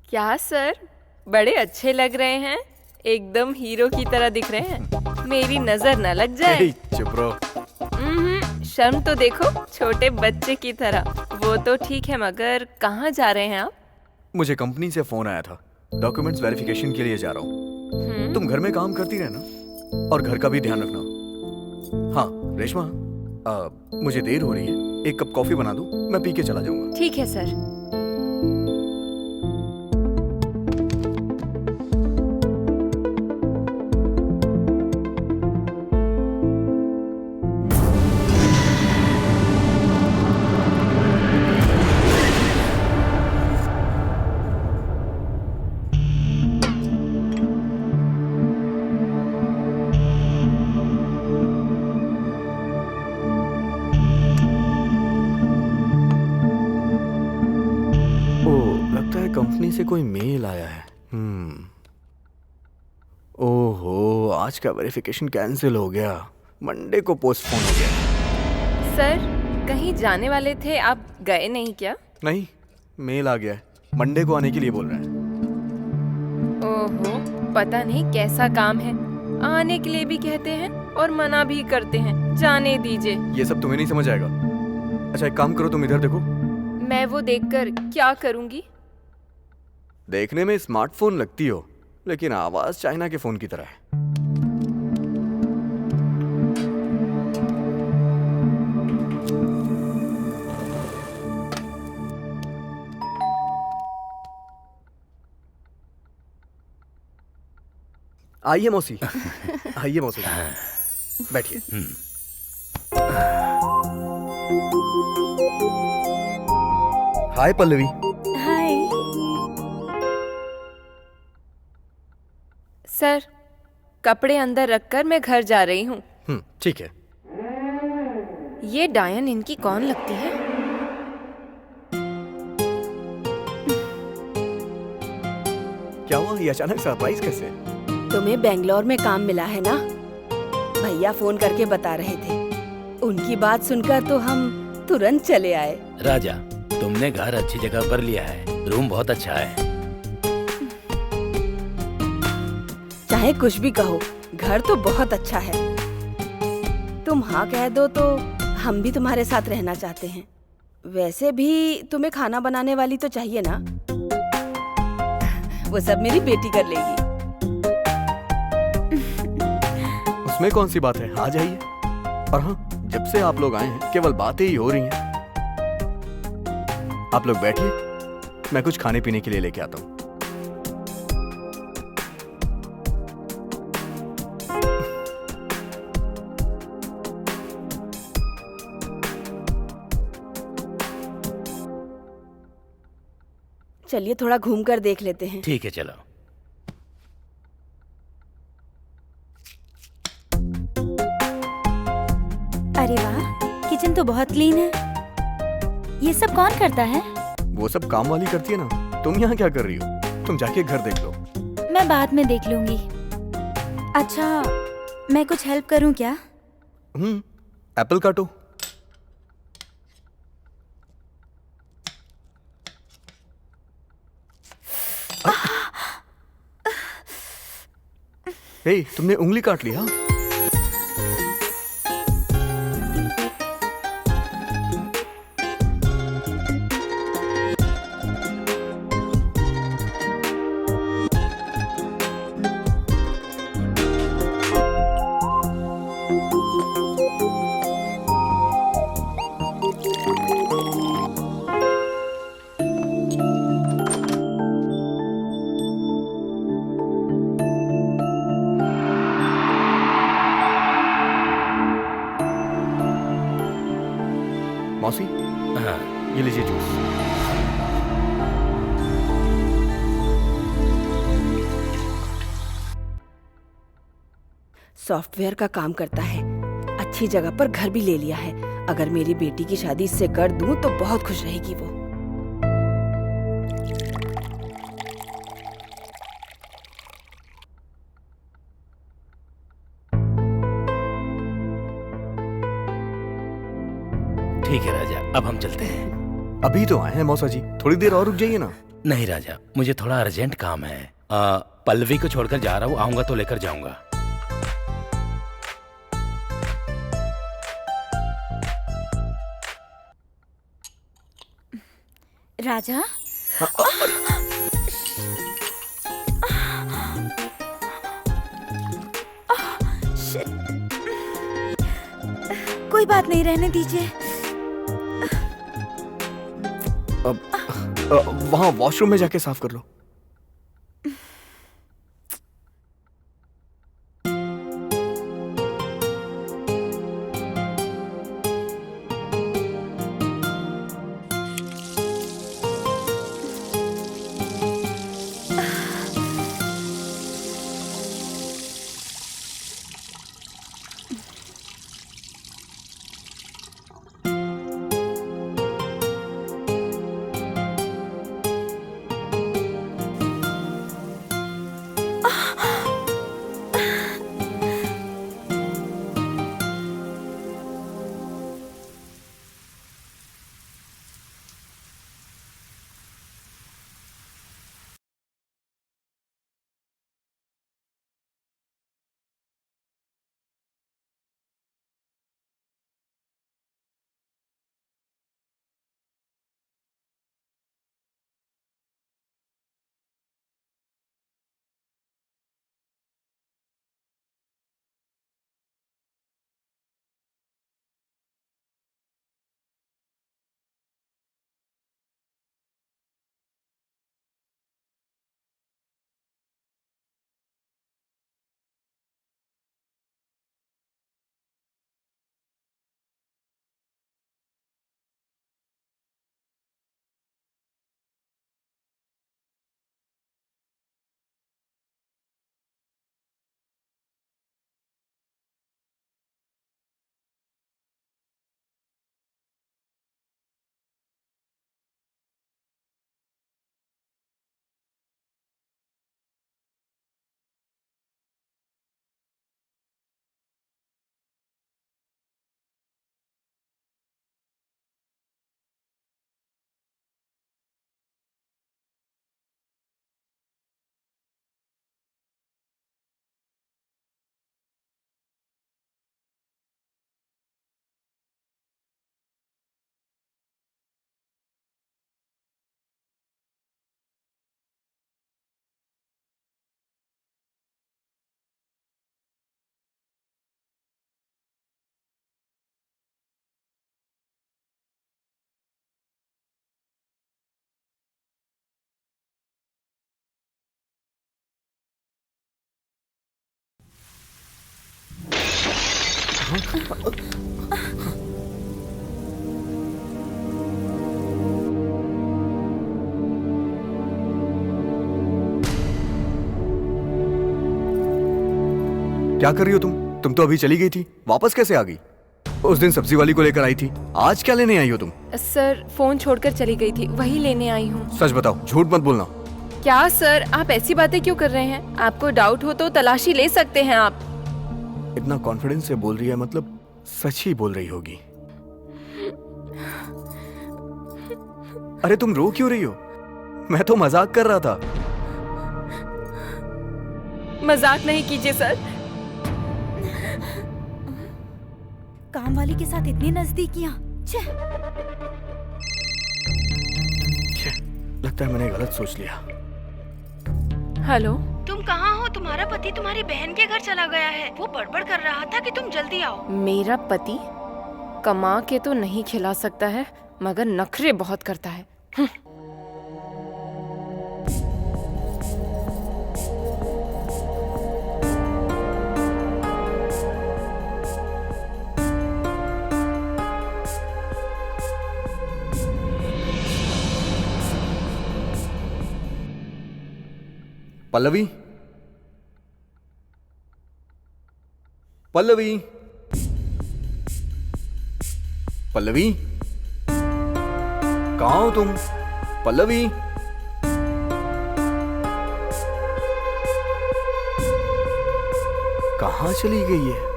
क्या सर, बड़े अच्छे लग रहे हैं, एकदम हीरो की तरह दिख रहे हैं। मेरी नजर न लग जाए। चुप रहो। शर्म तो देखो, छोटे बच्चे की तरह। वो तो ठीक है, मगर कहाँ जा रहे हैं आप? मुझे कंपनी से फोन आया था, डॉक्यूमेंट्स वेरिफिकेशन के लिए जा रहा हूँ। तुम घर में काम करती रहना और घर का भी ध्यान रखना। हाँ रेशमा, मुझे देर हो रही है, एक कप कॉफी बना दो, मैं पी के चला जाऊंगा। ठीक है सर। कंपनी से कोई मेल आया है। ओहो, आज का वेरिफिकेशन कैंसिल हो गया, मंडे को पोस्टपोन हो गया। सर, कहीं जाने वाले थे, आप गए नहीं क्या? नहीं, मेल आ गया है, मंडे को आने के लिए बोल रहे हैं। ओहो, पता नहीं कैसा काम है, आने के लिए भी कहते हैं और मना भी करते हैं। जाने दीजिए। ये सब तुम्हें नहीं समझ आएगा। अच्छा एक काम करो, तुम इधर देखो। मैं वो देखकर क्या करूंगी? देखने में स्मार्टफोन लगती हो, लेकिन आवाज चाइना के फोन की तरह है। आइए मौसी, आइए मौसी, बैठिए। हाय पल्लवी। हाय। सर, कपड़े अंदर रखकर मैं घर जा रही हूँ। ठीक है। ये डायन इनकी कौन लगती है? क्या हुआ, ये अचानक सरप्राइज कैसे? तुम्हें बेंगलोर में काम मिला है ना? भैया फोन करके बता रहे थे। उनकी बात सुनकर तो हम तुरंत चले आए। राजा, तुमने घर अच्छी जगह पर लिया है, रूम बहुत अच्छा है। चाहे कुछ भी कहो, घर तो बहुत अच्छा है। तुम हाँ कह दो तो हम भी तुम्हारे साथ रहना चाहते हैं। वैसे भी तुम्हें खाना बनाने वाली तो चाहिए ना? वो सब मेरी बेटी कर लेगी। उसमें कौन सी बात है, आ जाइए। और हाँ, जब से आप लोग आए हैं केवल बातें ही हो रही हैं। आप लोग बैठिए, मैं कुछ खाने पीने के लिए लेके आता हूँ। चलिए थोड़ा घूम कर देख लेते हैं। ठीक है, चलो। अरे वाह, किचन तो बहुत क्लीन है। ये सब कौन करता है? वो सब काम वाली करती है ना। तुम यहाँ क्या कर रही हो? तुम जाके घर देख लो। मैं बाद में देख लूंगी। अच्छा, मैं कुछ हेल्प करूं क्या? एप्पल काटो। हे, तुमने उंगली काट लिया। मौसी, हाँ। ये लीजिए जूस। सॉफ्टवेयर का काम करता है, अच्छी जगह पर घर भी ले लिया है। अगर मेरी बेटी की शादी इससे कर दूं तो बहुत खुश रहेगी वो। ठीक है राजा, अब हम चलते हैं। अभी तो आए हैं मौसा जी, थोड़ी देर और रुक जाइए ना। नहीं राजा, मुझे थोड़ा अर्जेंट काम है। पल्लवी को छोड़कर जा रहा हूँ, आऊंगा तो लेकर जाऊंगा। राजा, कोई बात नहीं, रहने दीजिए। वहाँ वॉशरूम में जाके साफ कर लो। क्या कर रही हो तुम? तुम तो अभी चली गई थी, वापस कैसे आ गई? उस दिन सब्जी वाली को लेकर आई थी, आज क्या लेने आई हो तुम? सर फोन छोड़कर चली गई थी, वही लेने आई हूँ। सच बताओ, झूठ मत बोलना। क्या सर, आप ऐसी बातें क्यों कर रहे हैं? आपको डाउट हो तो तलाशी ले सकते हैं आप। इतना कॉन्फिडेंस से बोल रही है, मतलब सच ही बोल रही होगी। अरे तुम रो क्यों रही हो? मैं तो मजाक कर रहा था। मजाक नहीं कीजिए सर। काम वाली के साथ इतनी नजदीकियां। छे। लगता है मैंने गलत सोच लिया। हेलो, तुम कहाँ हो? तुम्हारा पति तुम्हारी बहन के घर चला गया है। वो बड़बड़ कर रहा था कि तुम जल्दी आओ। मेरा पति कमा के तो नहीं खिला सकता है, मगर नखरे बहुत करता है। पल्लवी, पल्लवी, पल्लवी, कहाँ हो तुम? पल्लवी, कहाँ चली गई है?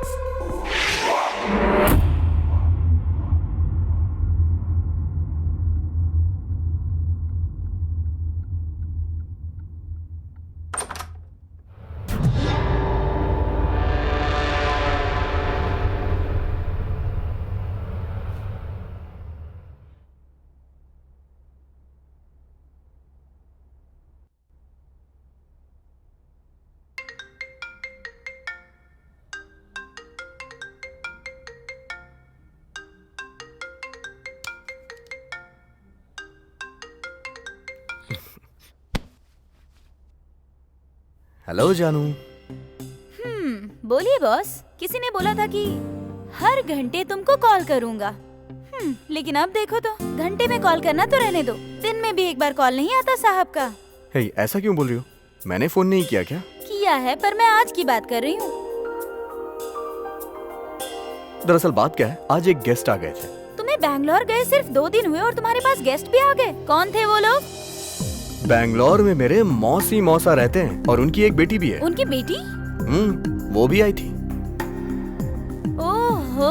हेलो जानू। बोलिए बॉस। किसी ने बोला था कि हर घंटे तुमको कॉल करूंगा। लेकिन अब देखो तो घंटे में कॉल करना तो रहने दो, दिन में भी एक बार कॉल नहीं आता साहब का। हे, ऐसा क्यों बोल रही हो? मैंने फोन नहीं किया क्या? किया है, पर मैं आज की बात कर रही हूँ। दरअसल बात क्या है, आज एक गेस्ट आ गए थे। तुम्हें बैंगलोर गए सिर्फ 2 दिन हुए और तुम्हारे पास गेस्ट भी आ गए। कौन थे वो लोग? बैंगलोर में मेरे मौसी मौसा रहते हैं और उनकी एक बेटी भी है। उनकी बेटी? वो भी आई थी। ओहो,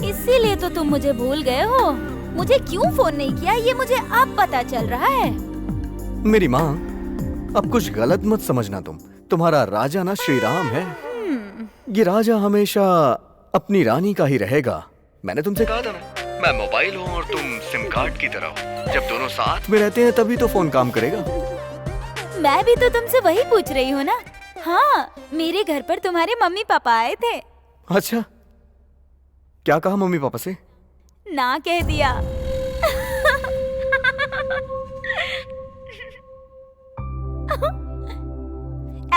इसीलिए तो तुम मुझे भूल गए हो। मुझे क्यों फोन नहीं किया ये मुझे अब पता चल रहा है। मेरी माँ, अब कुछ गलत मत समझना तुम। तुम्हारा राजा ना श्री राम है। ये राजा हमेशा अपनी रानी का ही रहेगा। मैंने तुमसे कहा था ना, मैं मोबाइल हूँ और तुम सिम कार्ड की तरह हो। जब दोनों साथ में रहते हैं तभी तो फोन काम करेगा। मैं भी तो तुमसे वही पूछ रही हूँ ना। हाँ, मेरे घर पर तुम्हारे मम्मी पापा आए थे। अच्छा, क्या कहा मम्मी पापा से? ना कह दिया।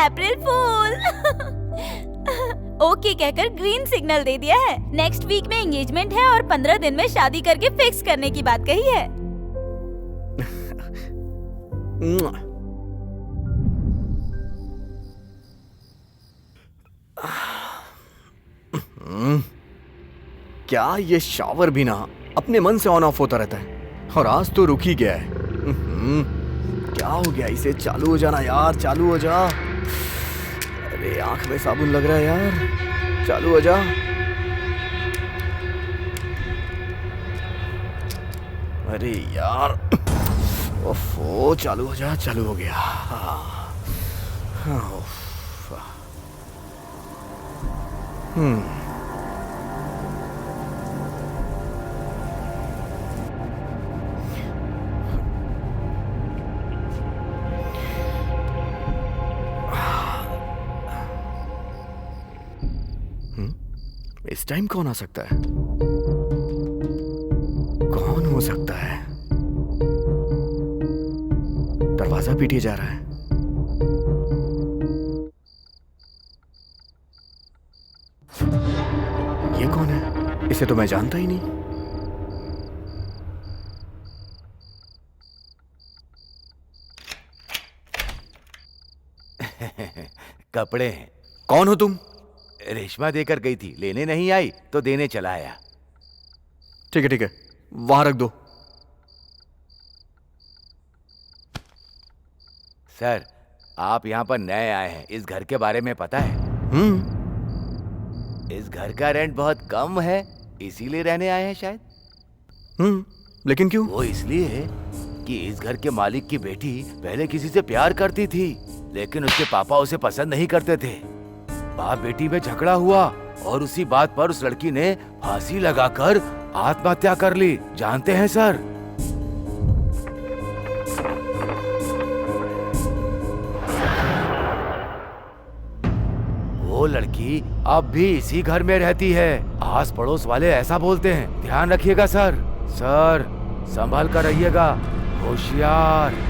अप्रैल फूल। ओके कहकर ग्रीन सिग्नल दे दिया है। नेक्स्ट वीक में एंगेजमेंट है और 15 दिन में शादी करके फिक्स करने की बात कही है। क्या ये शावर भी ना अपने मन से ऑन ऑफ होता रहता है, और आज तो रुक ही गया है। क्या हो गया इसे? चालू हो जाना यार, चालू हो जा। अरे आंख में साबुन लग रहा है यार, चालू हो जा। अरे यार, ओफो, चालू हो जा। चालू हो गया। इस टाइम कौन आ सकता है? कौन हो सकता है? दरवाजा पीटे जा रहा है। ये कौन है? इसे तो मैं जानता ही नहीं। कपड़े। कौन हो तुम? रेशमा देकर गई थी, लेने नहीं आई तो देने चला आया। ठीक है, वहां रख दो। सर, आप यहाँ पर नए आए हैं, इस घर के बारे में पता है? इस घर का रेंट बहुत कम है, इसीलिए रहने आए हैं शायद। लेकिन क्यों? वो इसलिए कि इस घर के मालिक की बेटी पहले किसी से प्यार करती थी, लेकिन उसके पापा उसे पसंद नहीं करते थे। बाप बेटी में झगड़ा हुआ और उसी बात पर उस लड़की ने फांसी लगाकर आत्महत्या कर ली। जानते हैं सर? वो लड़की अब भी इसी घर में रहती है। आस पड़ोस वाले ऐसा बोलते हैं। ध्यान रखिएगा सर। सर, संभल कर रहिएगा, होशियार।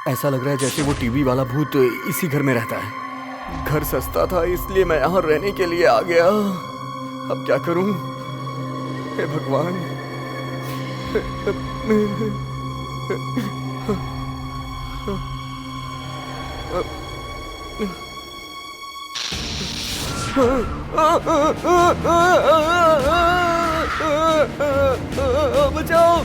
ऐसा लग रहा है जैसे वो टीवी वाला भूत इसी घर में रहता है। घर सस्ता था इसलिए मैं यहाँ रहने के लिए आ गया। अब क्या करूं? हे भगवान। बचाओ।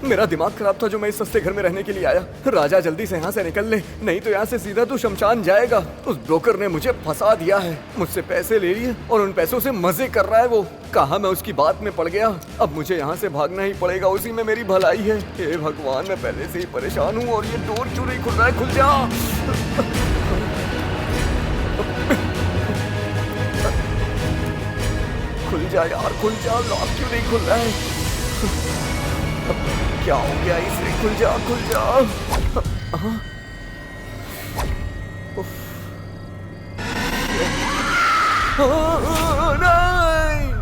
मेरा दिमाग खराब था जो मैं इस सस्ते घर में रहने के लिए आया। राजा, जल्दी से यहाँ से निकल ले, नहीं तो यहाँ से सीधा तू शमशान जाएगा। उस ब्रोकर ने मुझे फंसा दिया है, मुझसे पैसे ले लिए और उन पैसों से मजे कर रहा है वो। कहा मैं उसकी बात में पड़ गया। अब मुझे यहाँ से भागना ही पड़ेगा, उसी में मेरी भलाई है। हे भगवान, मैं पहले से ही परेशान हूँ और ये डोर क्यों नहीं खुल रहा है? खुल जा, खुल जा यार, खुल जा। लॉक क्यों नहीं खुल रहा है? क्या हो गया इसे? खुल जा, खुल जा। नहीं।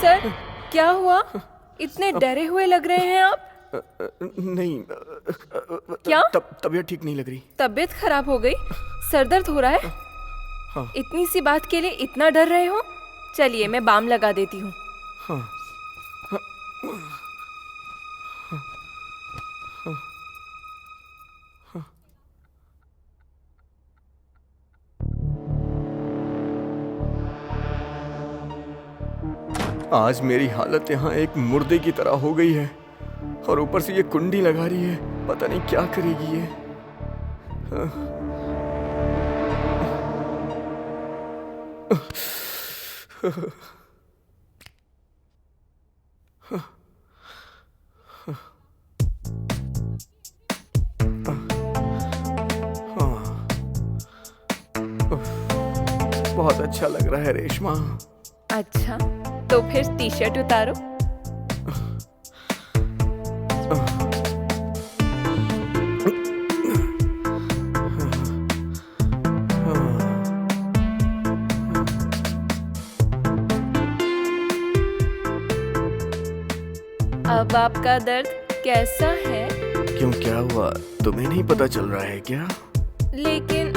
सर, क्या हुआ? इतने डरे हुए लग रहे हैं आप। नहीं, क्या? तबीयत ठीक नहीं लग रही। तबीयत खराब हो गई? सर दर्द हो रहा है? इतनी सी बात के लिए इतना डर रहे हो? चलिए मैं बाम लगा देती हूँ। आज मेरी हालत यहाँ एक मुर्दे की तरह हो गई है और ऊपर से ये कुंडी लगा रही है। पता नहीं क्या करेगी ये। बहुत अच्छा लग रहा है रेशमा। अच्छा, तो फिर टी शर्ट उतारो। अब आपका दर्द कैसा है? क्यों, क्या हुआ? तुम्हें नहीं पता चल रहा है क्या? लेकिन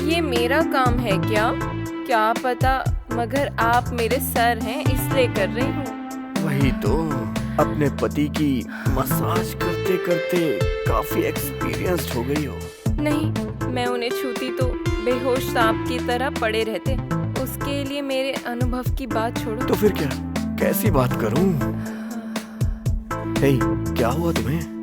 ये मेरा काम है क्या? क्या पता, मगर आप मेरे सर हैं इसलिए कर रही हूँ। वही तो, अपने पति की मसाज करते करते काफी एक्सपीरियंस्ड हो गई हो। नहीं, मैं उन्हें छूती तो बेहोश सांप की तरह पड़े रहते। उसके लिए मेरे अनुभव की बात छोड़ो। तो फिर क्या, कैसी बात करूं? हे, क्या हुआ तुम्हें?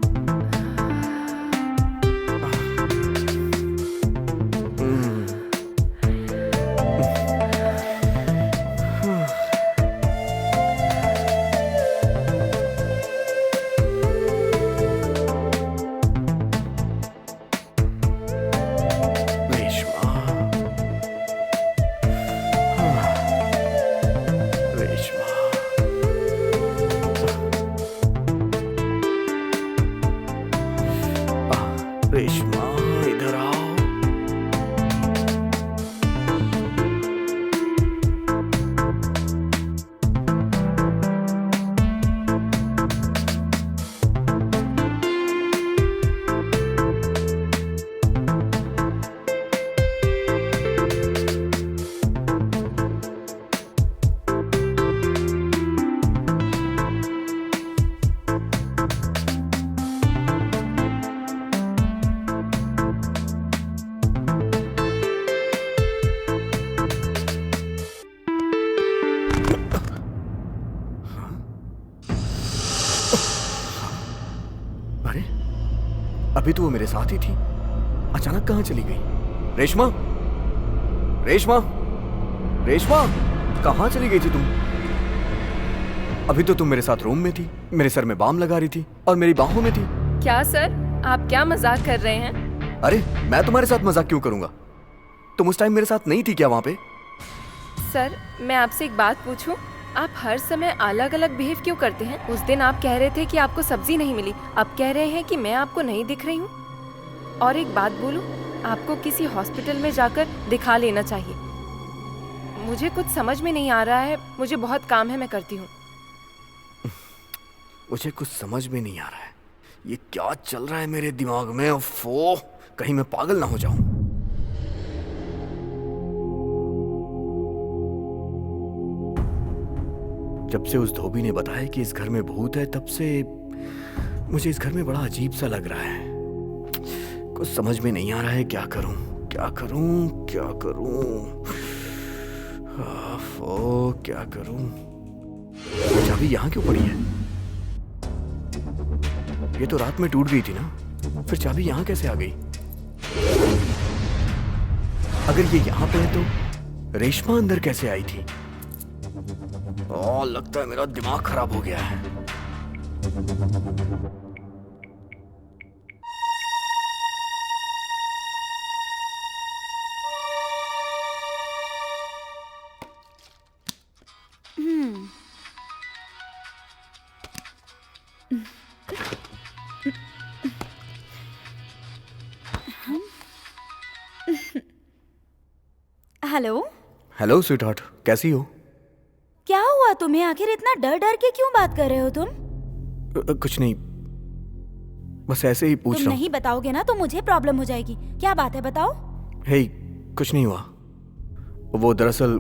रेशमा, इधर आओ। अरे, अभी तो वो मेरे साथ ही थी, अचानक कहाँ चली गई? रेशमा, रेशमा, रेशमा, कहाँ चली गई थी तुम? अभी तो तुम मेरे साथ रूम में थी, मेरे सर में बाम लगा रही थी और मेरी बाहों में थी। क्या सर, आप क्या मजाक कर रहे हैं? अरे, मैं तुम्हारे साथ मजाक क्यों करूंगा? तुम उस टाइम मेरे साथ नहीं थी क्या वहां पे? सर, मैं आपसे एक बात पूछूं? आप हर समय अलग अलग बिहेव क्यों करते हैं? उस दिन आप कह रहे थे कि आपको सब्जी नहीं मिली, अब कह रहे हैं कि मैं आपको नहीं दिख रही हूँ। और एक बात बोलूं, आपको किसी हॉस्पिटल में जाकर दिखा लेना चाहिए। मुझे कुछ समझ में नहीं आ रहा है, मुझे बहुत काम है, मैं करती हूँ। मुझे कुछ समझ में नहीं आ रहा है, ये क्या चल रहा है मेरे दिमाग में? उफ़्फ़ो, कहीं मैं पागल ना हो जाऊं। जब से उस धोबी ने बताया कि इस घर में भूत है, तब से मुझे इस घर में बड़ा अजीब सा लग रहा है। कुछ समझ में नहीं आ रहा है, क्या करूं, क्या करूं, क्या करूं? ओह, क्या करूं? वो चाबी यहाँ क्यों पड़ी है? ये तो रात में टूट गई थी ना, फिर चाबी यहाँ कैसे आ गई? अगर ये यहाँ पे है तो रेशमा अंदर कैसे आई थी? लगता है मेरा दिमाग खराब हो गया है। हेलो। हेलो स्वीटहार्ट, कैसी हो? क्या हुआ तुम्हें? आखिर इतना डर डर के क्यों बात कर रहे हो तुम? कुछ नहीं, बस ऐसे ही पूछ तुम रहा हूँ। नहीं बताओगे ना तो मुझे प्रॉब्लम हो जाएगी। क्या बात है, बताओ। हे, कुछ नहीं हुआ। वो दरअसल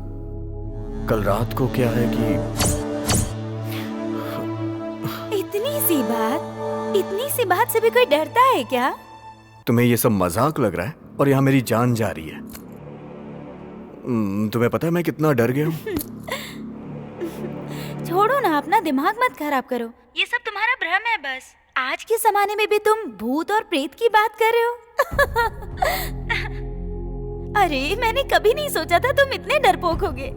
कल रात को क्या है कि इतनी सी बात से भी कोई डरता है क्या? तुम्हें ये सब मजाक लग रहा है और यहाँ मेरी जान जा रही है। तुम्हें पता है मैं कितना डर गया हूँ? छोड़ो ना, अपना दिमाग मत खराब करो। ये सब तुम्हारा भ्रम है बस। आज के जमाने में भी तुम भूत और प्रेत की बात कर रहे हो। अरे, मैंने कभी नहीं सोचा था तुम इतने डरपोक होगे।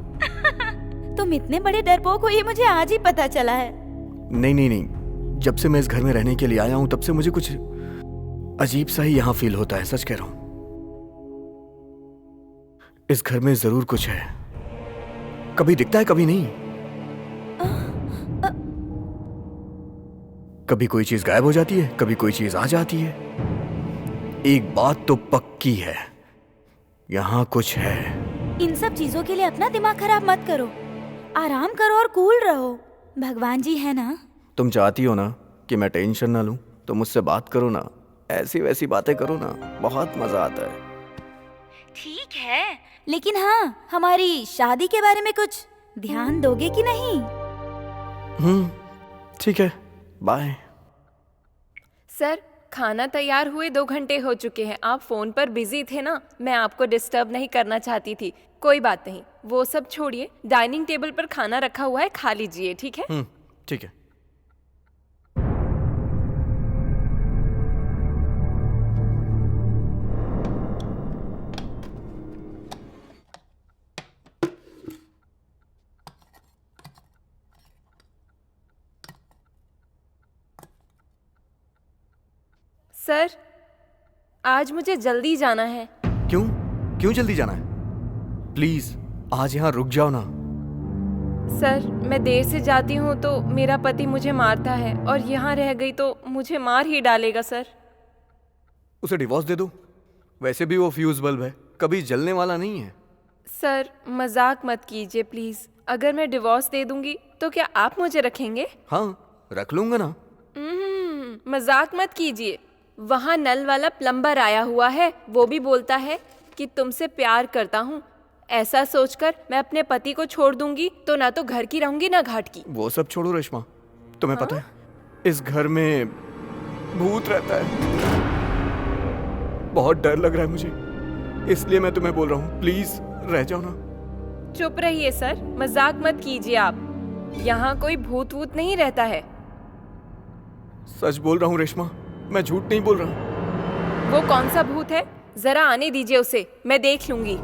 तुम इतने बड़े डरपोक हो, ये मुझे आज ही पता चला है। नहीं, जब से मैं इस घर में रहने के लिए आया हूँ तब से मुझे कुछ अजीब सा ही यहाँ फील होता है, सच कह रहा हूँ। इस घर में जरूर कुछ है, कभी दिखता है कभी नहीं। कभी कोई चीज गायब हो जाती है, कभी कोई चीज आ जाती है। एक बात तो पक्की है, यहाँ कुछ है। इन सब चीजों के लिए अपना दिमाग खराब मत करो, आराम करो और कूल रहो। भगवान जी है ना। तुम चाहती हो ना कि मैं टेंशन ना लूं, तो मुझसे बात करो ना, ऐसी वैसी बातें करो ना, बहुत मजा आता है। ठीक है, लेकिन हाँ, हमारी शादी के बारे में कुछ ध्यान दोगे कि नहीं? ठीक है, बाय। सर, खाना तैयार हुए 2 घंटे हो चुके हैं। आप फोन पर बिजी थे ना, मैं आपको डिस्टर्ब नहीं करना चाहती थी। कोई बात नहीं, वो सब छोड़िए। डाइनिंग टेबल पर खाना रखा हुआ है, खा लीजिए, ठीक है? ठीक है। सर, आज मुझे जल्दी जाना है। क्यों क्यों जल्दी जाना है? प्लीज आज यहाँ रुक जाओ ना। सर, मैं देर से जाती हूँ तो मेरा पति मुझे मारता है, और यहाँ रह गई तो मुझे मार ही डालेगा। सर, उसे डिवोर्स दे दो। वैसे भी वो फ्यूज बल्ब है, कभी जलने वाला नहीं है। सर मजाक मत कीजिए प्लीज। अगर मैं डिवोर्स दे दूंगी तो क्या आप मुझे रखेंगे? हाँ, रख लूंगा ना। मजाक मत कीजिए। वहाँ नल वाला प्लम्बर आया हुआ है, वो भी बोलता है कि तुमसे प्यार करता हूँ। ऐसा सोचकर मैं अपने पति को छोड़ दूंगी तो ना तो घर की रहूंगी ना घाट की। वो सब छोड़ो रेशमा, तुम्हें पता है इस घर में भूत रहता है। बहुत डर लग रहा है मुझे, इसलिए मैं तुम्हें बोल रहा हूँ, प्लीज रह जाओ ना। चुप रहिए सर, मजाक मत कीजिए आप। यहाँ कोई भूत वूत नहीं रहता है। सच बोल रहा हूँ रेशमा, मैं झूठ नहीं बोल रहा। वो कौन सा भूत है? जरा आने दीजिए उसे, मैं देख लूंगी।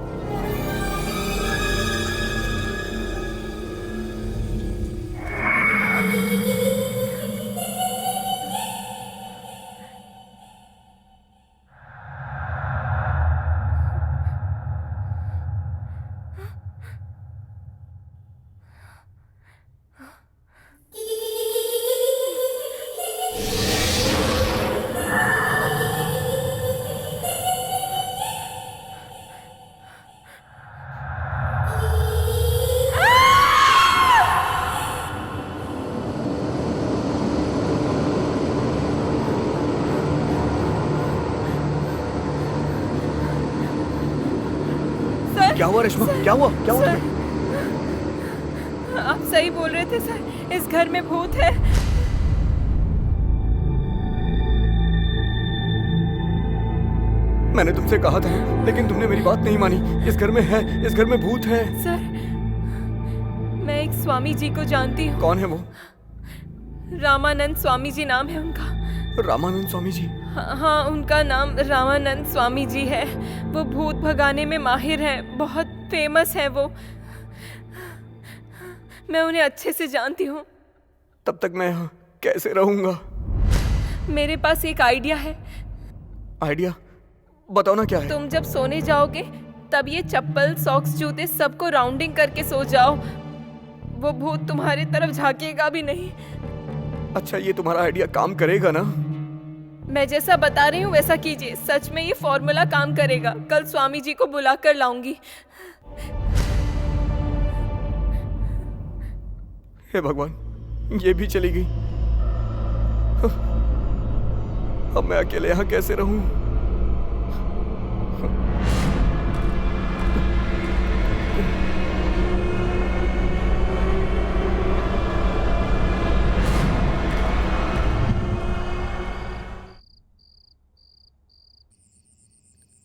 क्या हुआ रेशमा? क्या हुआ? क्या हुआ तुम्हें? आप सही बोल रहे थे सर, इस घर में भूत है। मैंने तुमसे कहा था, लेकिन तुमने मेरी बात नहीं मानी। इस घर में है, इस घर में भूत है। सर, मैं एक स्वामी जी को जानती हूँ। कौन है वो? रामानंद स्वामी जी नाम है उनका। रामानंद स्वामी जी? हाँ, उनका नाम रामानंद स्वामी जी है। वो भूत भगाने में माहिर हैं, बहुत फेमस है वो। मैं उन्हें अच्छे से जानती हूँ। तब तक मैं यहाँ कैसे रहूंगा? मेरे पास एक आइडिया है। आइडिया? बताओ ना क्या है। तुम जब सोने जाओगे तब ये चप्पल, सॉक्स, जूते सबको राउंडिंग करके सो जाओ। वो भूत तुम्हारी तरफ झांकेगा भी नहीं। अच्छा, ये तुम्हारा आइडिया काम करेगा ना? मैं जैसा बता रही हूँ वैसा कीजिए। सच में ये फॉर्मूला काम करेगा। कल स्वामी जी को बुला कर लाऊंगी। हे भगवान, ये भी चली गई। अब मैं अकेले यहाँ कैसे रहूं?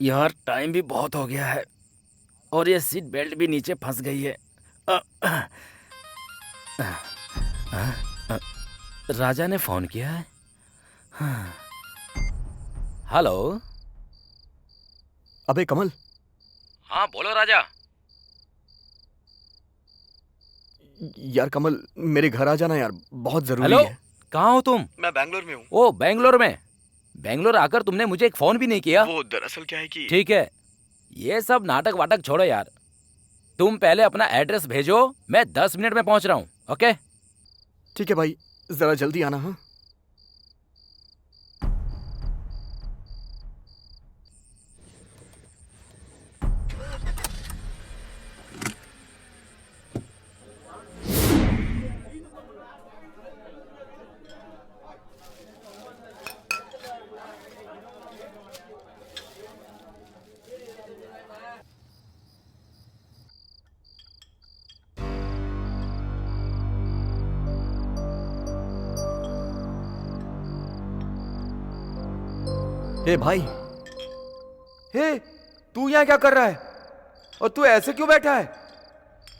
यार टाइम भी बहुत हो गया है और ये सीट बेल्ट भी नीचे फंस गई है। राजा ने फोन किया है। हेलो। अबे कमल। हाँ बोलो राजा। यार कमल, मेरे घर आ जाना यार, बहुत जरूरी हेलो, है। कहाँ हो तुम? मैं बैंगलोर में हूँ। ओ बैंगलोर में? बैंगलोर आकर तुमने मुझे एक फोन भी नहीं किया। वो दरअसल क्या है कि ठीक है, ये सब नाटक वाटक छोड़ो यार। तुम पहले अपना एड्रेस भेजो, मैं 10 मिनट में पहुंच रहा हूँ। ओके ठीक है भाई, जरा जल्दी आना। हाँ ए भाई, हे, तू यहाँ क्या कर रहा है? और तू ऐसे क्यों बैठा है?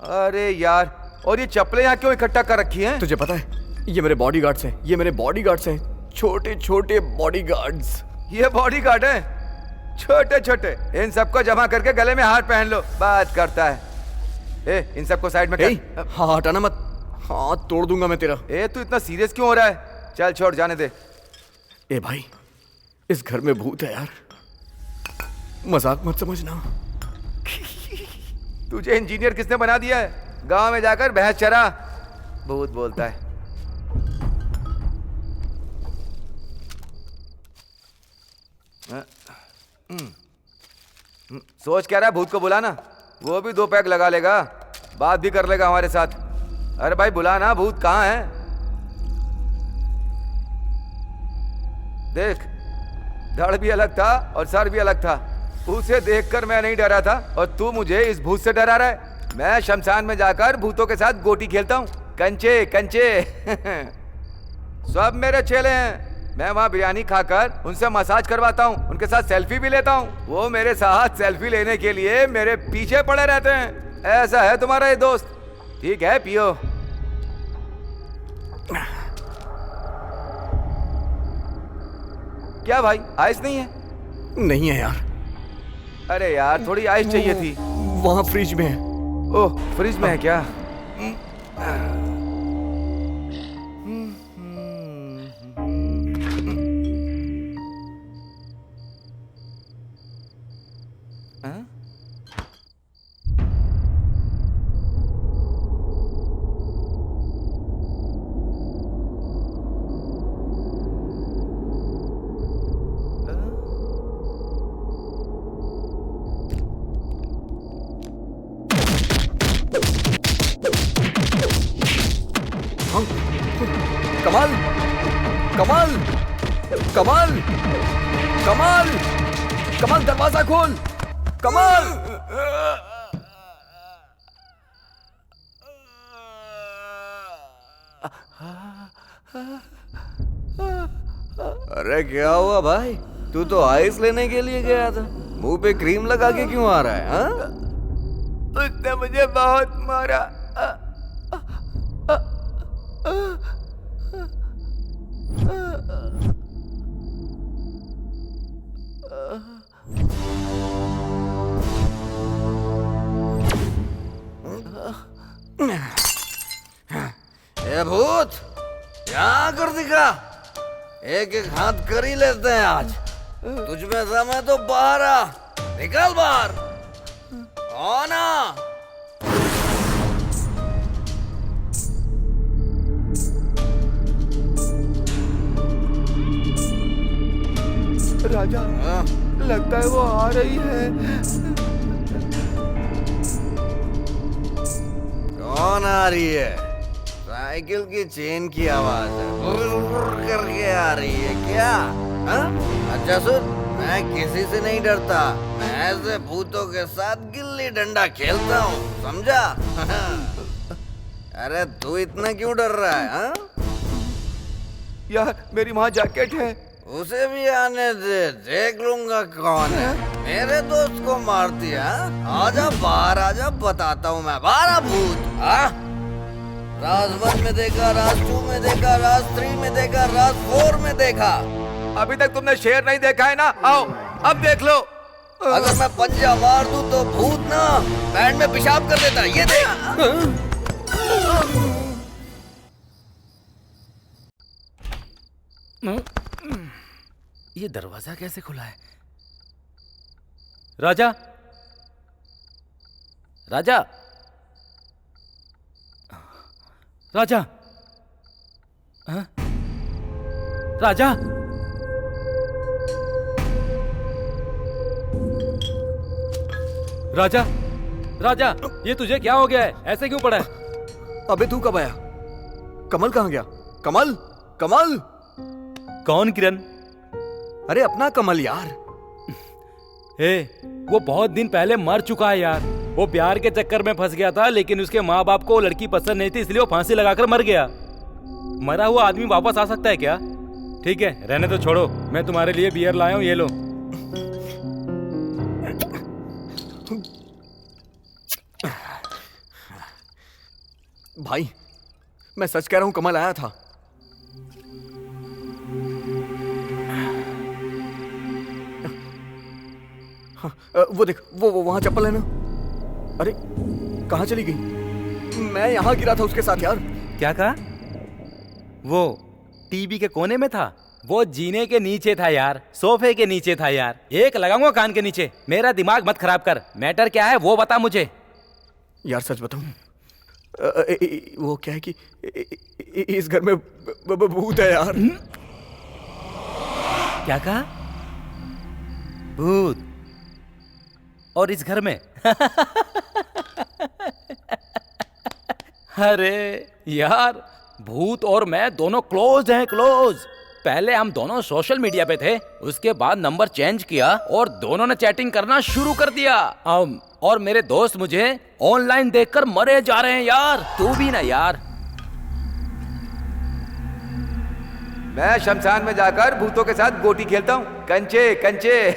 अरे यार, और ये चप्पलें यहाँ क्यों इकट्ठा कर रखी हैं? तुझे पता है ये मेरे बॉडीगार्ड्स हैं, ये मेरे बॉडीगार्ड्स हैं, छोटे छोटे बॉडीगार्ड्स। ये बॉडीगार्ड हैं, छोटे छोटे। इन सबको जमा करके गले में हार पहन लो, बात करता है। ए, इन सबको साइड में कर। हाँ हटाना मत, हाथ तोड़ दूंगा मैं तेरा। ए, तू इतना सीरियस क्यों हो रहा है? चल छोड़, जाने दे। ए भाई, इस घर में भूत है यार, मजाक मत समझना। तुझे इंजीनियर किसने बना दिया है? गांव में जाकर भैंस चरा, भूत बोलता है। सोच क्या रहा है? भूत को बुलाना, वो भी 2 पैक लगा लेगा, बात भी कर लेगा हमारे साथ। अरे भाई बुलाना, भूत कहाँ है? देख, धड़ भी अलग था और सर भी अलग था। उसे देखकर मैं नहीं डरा था और तू मुझे इस भूत से डरा रहा है। मैं शमशान में जाकर भूतों के साथ गोटी खेलता हूँ, कंचे कंचे। सब मेरे चेले हैं। मैं वहाँ बिरयानी खाकर उनसे मसाज करवाता हूँ, उनके साथ सेल्फी भी लेता हूँ। वो मेरे साथ सेल्फी लेने के लिए मेरे पीछे पड़े रहते हैं। ऐसा है तुम्हारा ये दोस्त। ठीक है, पियो। क्या भाई, आइस नहीं है? नहीं है यार। अरे यार, थोड़ी आइस चाहिए थी। वहाँ फ्रिज में है। ओह, फ्रिज में है क्या? कमाल, कमाल, कमाल, कमाल, कमाल, दरवाजा खोल, कमाल। अरे क्या हुआ भाई? तू तो आइस लेने के लिए गया था, मुंह पे क्रीम लगा के क्यों आ रहा है? हाँ? उसने मुझे बहुत मारा। ए भूत, यहाँ कर दिखा। एक एक हाथ कर ही लेते हैं आज। तुझ में समय तो बाहर आ, निकल बाहर। कौन आ? राजा, लगता है वो आ रही है। कौन आ रही है? साइकिल की चेन की आवाज है, बुर करके आ रही है क्या? हा? अच्छा सुन, मैं किसी से नहीं डरता। मैं ऐसे भूतों के साथ गिल्ली डंडा खेलता हूँ, समझा? अरे तू इतना क्यों डर रहा है? हा? यार, मेरी वहाँ जैकेट है। उसे भी आने दे, देख लूंगा कौन है। मेरे दोस्त को मारती है? आजा बाहर, आजा, बताता हूँ मैं। बाहर आ भूत। राज 1 में देखा, राज 2 में देखा, राज 3 में देखा, राज 4 में देखा। अभी तक तुमने शेर नहीं देखा है ना? आओ, अब देख लो। अगर मैं पंजा मार दूं तो भूत ना पैंट में पेशाब कर देता। ये देख। ये दरवाजा कैसे खुला है? राजा, राजा, राजा, हाँ? राजा, राजा, राजा, ये तुझे क्या हो गया है? ऐसे क्यों पड़ा है? अबे तू कब आया? कमल कहाँ गया? कमल, कमल। कौन किरण? अरे अपना कमल यार। हे, वो बहुत दिन पहले मर चुका है यार। वो प्यार के चक्कर में फंस गया था, लेकिन उसके माँ बाप को वो लड़की पसंद नहीं थी, इसलिए वो फांसी लगाकर मर गया। मरा हुआ आदमी वापस आ सकता है क्या? ठीक है, रहने तो छोड़ो। मैं तुम्हारे लिए बियर लाया हूँ, ये लो। भाई मैं सच कह रहा हूं, कमल आया था। हाँ, वो देख, वो वहां चप्पल है ना। अरे कहाँ चली गई? मैं यहाँ गिरा था उसके साथ यार। क्या कहा? वो टीवी के कोने में था? वो जीने के नीचे था यार, सोफे के नीचे था यार। एक लगाऊंगा कान के नीचे। मेरा दिमाग मत खराब कर। मैटर क्या है वो बता मुझे। यार सच बताऊं, वो क्या है कि इस घर में भूत है यार। क्या कहा? भूत? और इस घर में? अरे यार, भूत और मैं दोनों क्लोज हैं, क्लोज। पहले हम दोनों सोशल मीडिया पे थे, उसके बाद नंबर चेंज किया और दोनों ने चैटिंग करना शुरू कर दिया। और मेरे दोस्त मुझे ऑनलाइन देखकर मरे जा रहे हैं यार। तू भी ना यार। मैं शमशान में जाकर भूतों के साथ गोटी खेलता हूँ, कंचे कंचे।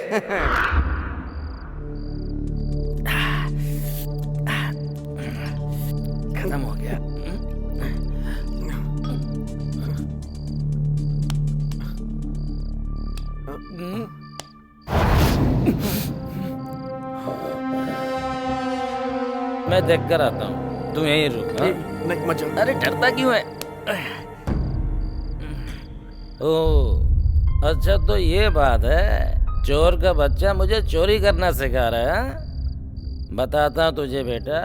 खत्म हो गया। मैं देख कर आता हूँ, तू यहीं रुक। नहीं मत जा। अरे डरता क्यों है? ओह अच्छा, तो ये बात है। चोर का बच्चा मुझे चोरी करना सिखा रहा है। बताता हूँ तुझे बेटा।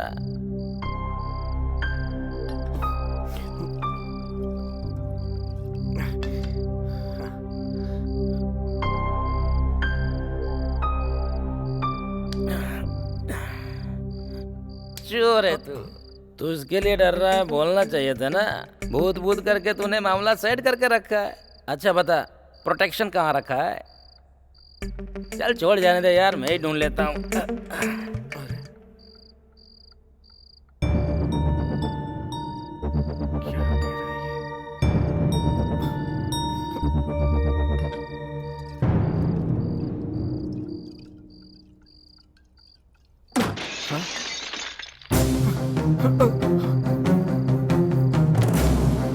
चोर है तू इसके लिए डर रहा है? बोलना चाहिए था ना। भूत भूत करके तूने मामला सेट करके रखा है। अच्छा बता, प्रोटेक्शन कहाँ रखा है? चल छोड़ जाने दे यार, मैं ही ढूंढ लेता हूँ।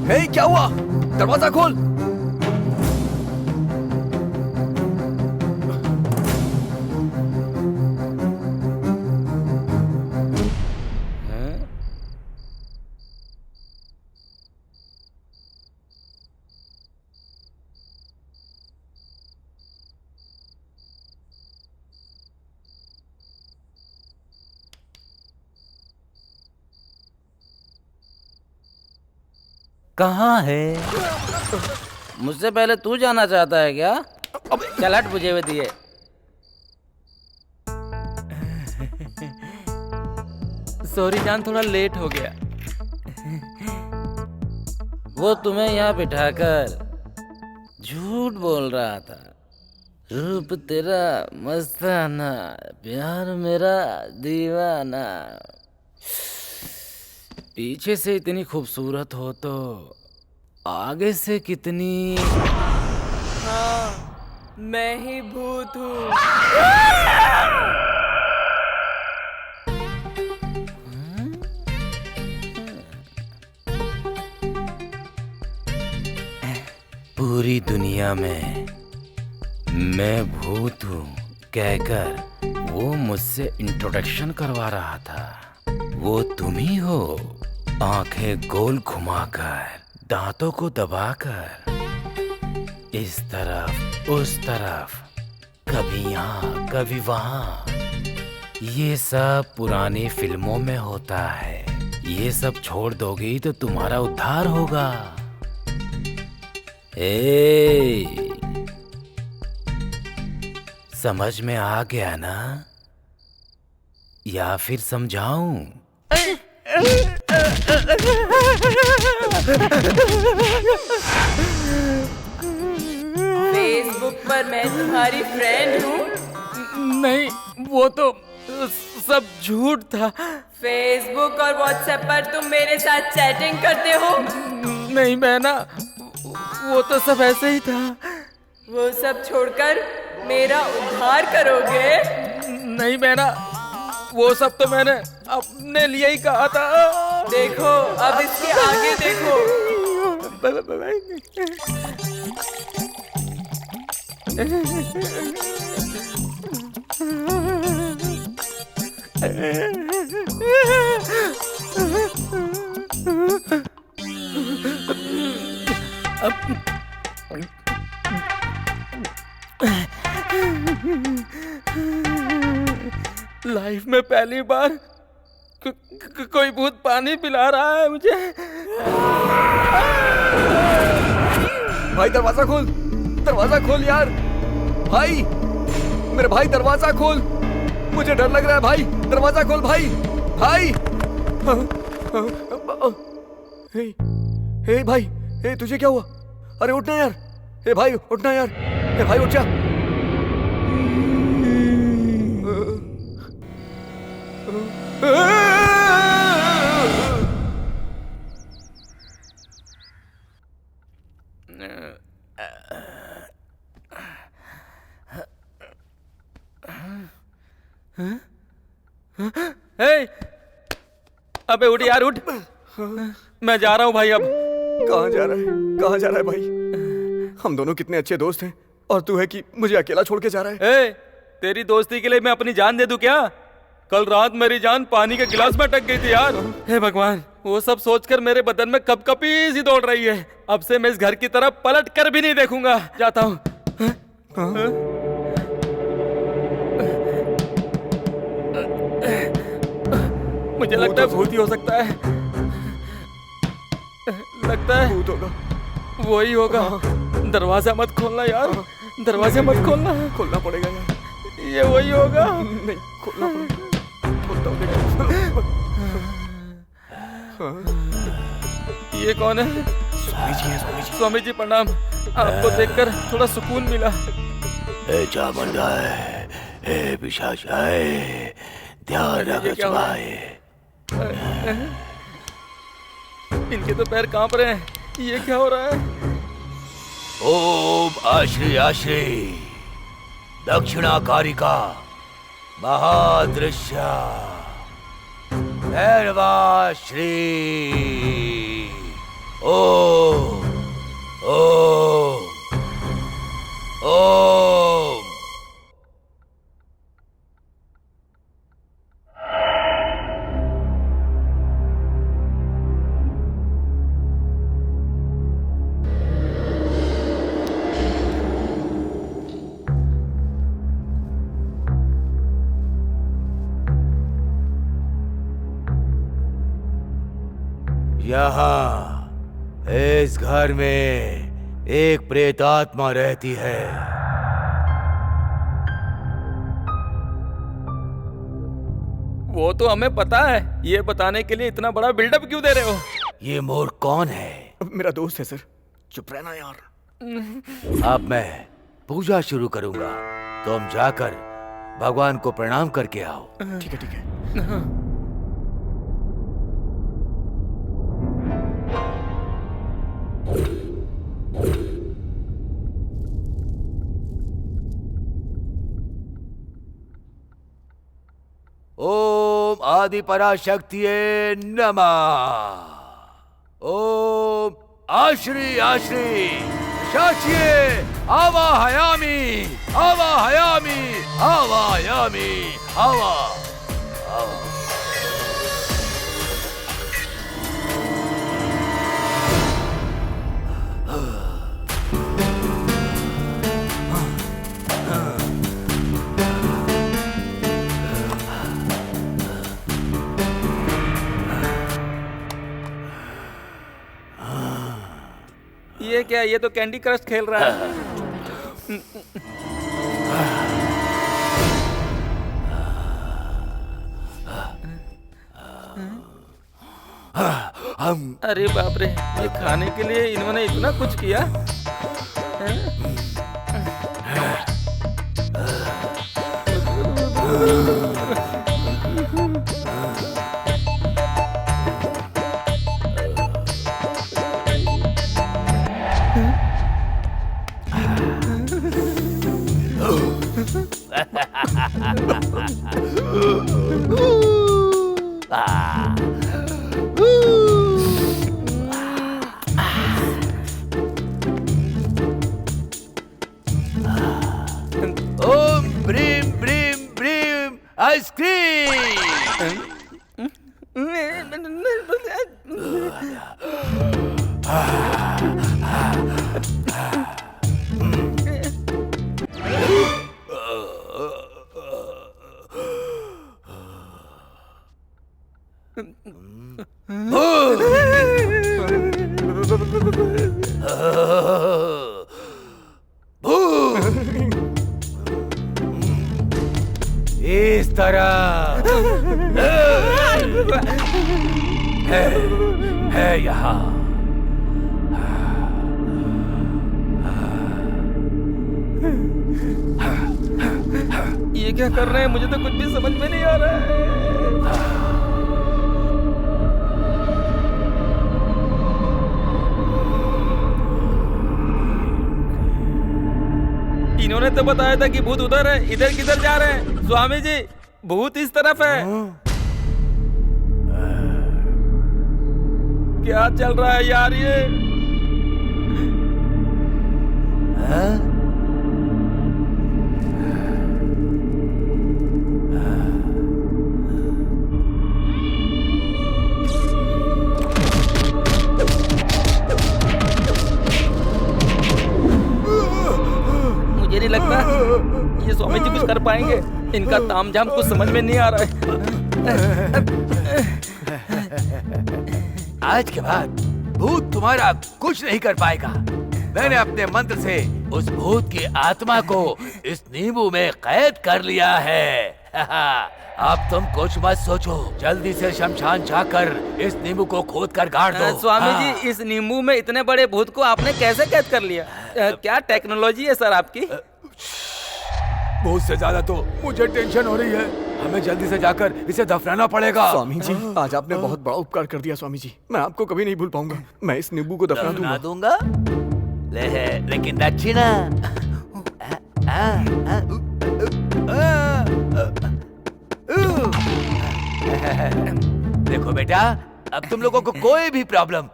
हे, क्या हुआ? दरवाजा खोल। कहाँ है? मुझसे पहले तू जाना चाहता है क्या? चल हट, मुझे भी दिए। सॉरी जान, थोड़ा लेट हो गया। वो तुम्हें यहाँ बिठाकर झूठ बोल रहा था। रूप तेरा मस्ताना, प्यार मेरा दीवाना। पीछे से इतनी खूबसूरत हो तो आगे से कितनी। हाँ, मैं ही भूत हूँ। पूरी दुनिया में मैं भूत हूँ कहकर वो मुझसे इंट्रोडक्शन करवा रहा था। वो तुम ही हो। आंखें गोल घुमाकर, दांतों को दबाकर, इस तरफ उस तरफ, कभी यहाँ कभी वहाँ। ये सब पुरानी फिल्मों में होता है। ये सब छोड़ दोगी तो तुम्हारा उद्धार होगा। समझ में आ गया ना? या फिर समझाऊं? फेसबुक पर मैं तुम्हारी फ्रेंड हूँ। नहीं, वो तो सब झूठ था। फेसबुक और व्हाट्सएप पर तुम मेरे साथ चैटिंग करते हो। नहीं मैं ना, वो तो सब ऐसे ही था। वो सब छोड़कर मेरा उद्धार करोगे? नहीं बहना, वो सब तो मैंने अपने लिए ही कहा था। देखो अब इसके आगे देखो। लाइफ में पहली बार कोई भूत पानी पिला रहा है मुझे। भाई दरवाजा खोल, दरवाजा खोल यार। भाई, मेरे भाई दरवाजा खोल, मुझे डर लग रहा है भाई। दरवाजा खोल भाई, भाई। हे भाई, हे तुझे क्या हुआ? अरे उठना यार, हे भाई उठना यार, हे भाई उठ जा। हे, अबे उठ यार उठ। मैं जा रहा हूँ भाई अब। कहाँ जा रहा है? कहाँ जा रहा है भाई? हम दोनों कितने अच्छे दोस्त हैं और तू है कि मुझे अकेला छोड़ के जा रहा है। तेरी दोस्ती के लिए मैं अपनी जान दे दूं क्या? कल रात मेरी जान पानी के गिलास में अटक गई थी यार। हे भगवान, वो सब सोचकर मेरे बदन में कपकपी सी दौड़ रही है। अब से मैं इस घर की तरफ पलट कर भी नहीं देखूंगा। जाता हूँ। मुझे लगता है भूत ही हो सकता है। लगता है भूत होगा। वही होगा। दरवाजा मत खोलना यार, दरवाजा मत खोलना। खोलना पड़ेगा यार, ये वही होगा। नहीं खोलना पड़ेगा। खोलता हूँ, देखो। ये कौन है? स्वामी जी है, स्वामी जी। स्वामी जी प्रणाम। आपको देखकर थोड़ा सुकून मिला। ए चामुंडा है, ए पिशाच है, ध्यान रख छुपाए। इनके तो पैर कांप रहे हैं। ये क्या हो रहा है? ओम आश्री आश्री दक्षिणाकारिका महादृश्य भैरवाश्री। ओम ओम ओम। यहाँ इस घर में एक प्रेतात्मा रहती है। वो तो हमें पता है। ये बताने के लिए इतना बड़ा बिल्डअप क्यों दे रहे हो? ये मोर कौन है? मेरा दोस्त है सर। चुप रहना यार। अब मैं पूजा शुरू करूंगा, तुम जाकर भगवान को प्रणाम करके आओ। ठीक है, ठीक है। ओम आदि पराशक्तिये नमः। ओम आश्री आश्री शाचिये आवाहयामि आवाहयामि आवाहयामि आवा। ये क्या? ये तो कैंडी क्रश खेल रहा है। अरे बाप रे, ये खाने के लिए इन्होंने इतना कुछ किया। इस तरह है यहाँ। ये क्या कर रहे हैं? मुझे तो कुछ भी समझ में नहीं आ रहा है। इन्होंने तो बताया था कि भूत उधर है, इधर किधर जा रहे हैं? स्वामी जी, भूत इस तरफ है। क्या चल रहा है यार ये? मुझे नहीं लगता ये स्वामी जी कुछ कर पाएंगे। इनका तामझाम कुछ समझ में नहीं आ रहा है। आज के बाद भूत तुम्हारा कुछ नहीं कर पाएगा। मैंने अपने मंत्र से उस भूत की आत्मा को इस नींबू में कैद कर लिया है। अब तुम कुछ मत सोचो, जल्दी से शमशान जाकर इस नींबू को खोद कर गाड़ दो। स्वामी जी, इस नींबू में इतने बड़े भूत को आपने कैसे कैद कर लिया? क्या टेक्नोलॉजी है सर आपकी? बहुत से ज्यादा तो मुझे टेंशन हो रही है। हमें जल्दी से जाकर इसे दफनाना पड़ेगा। स्वामी जी, आज आपने बहुत बड़ा उपकार कर दिया स्वामी जी। मैं आपको कभी नहीं भूल पाऊंगा। मैं इस नींबू को दफना दूंगा। लेकिन दक्षिणा। देखो बेटा, अब तुम लोगों को कोई भी प्रॉब्लम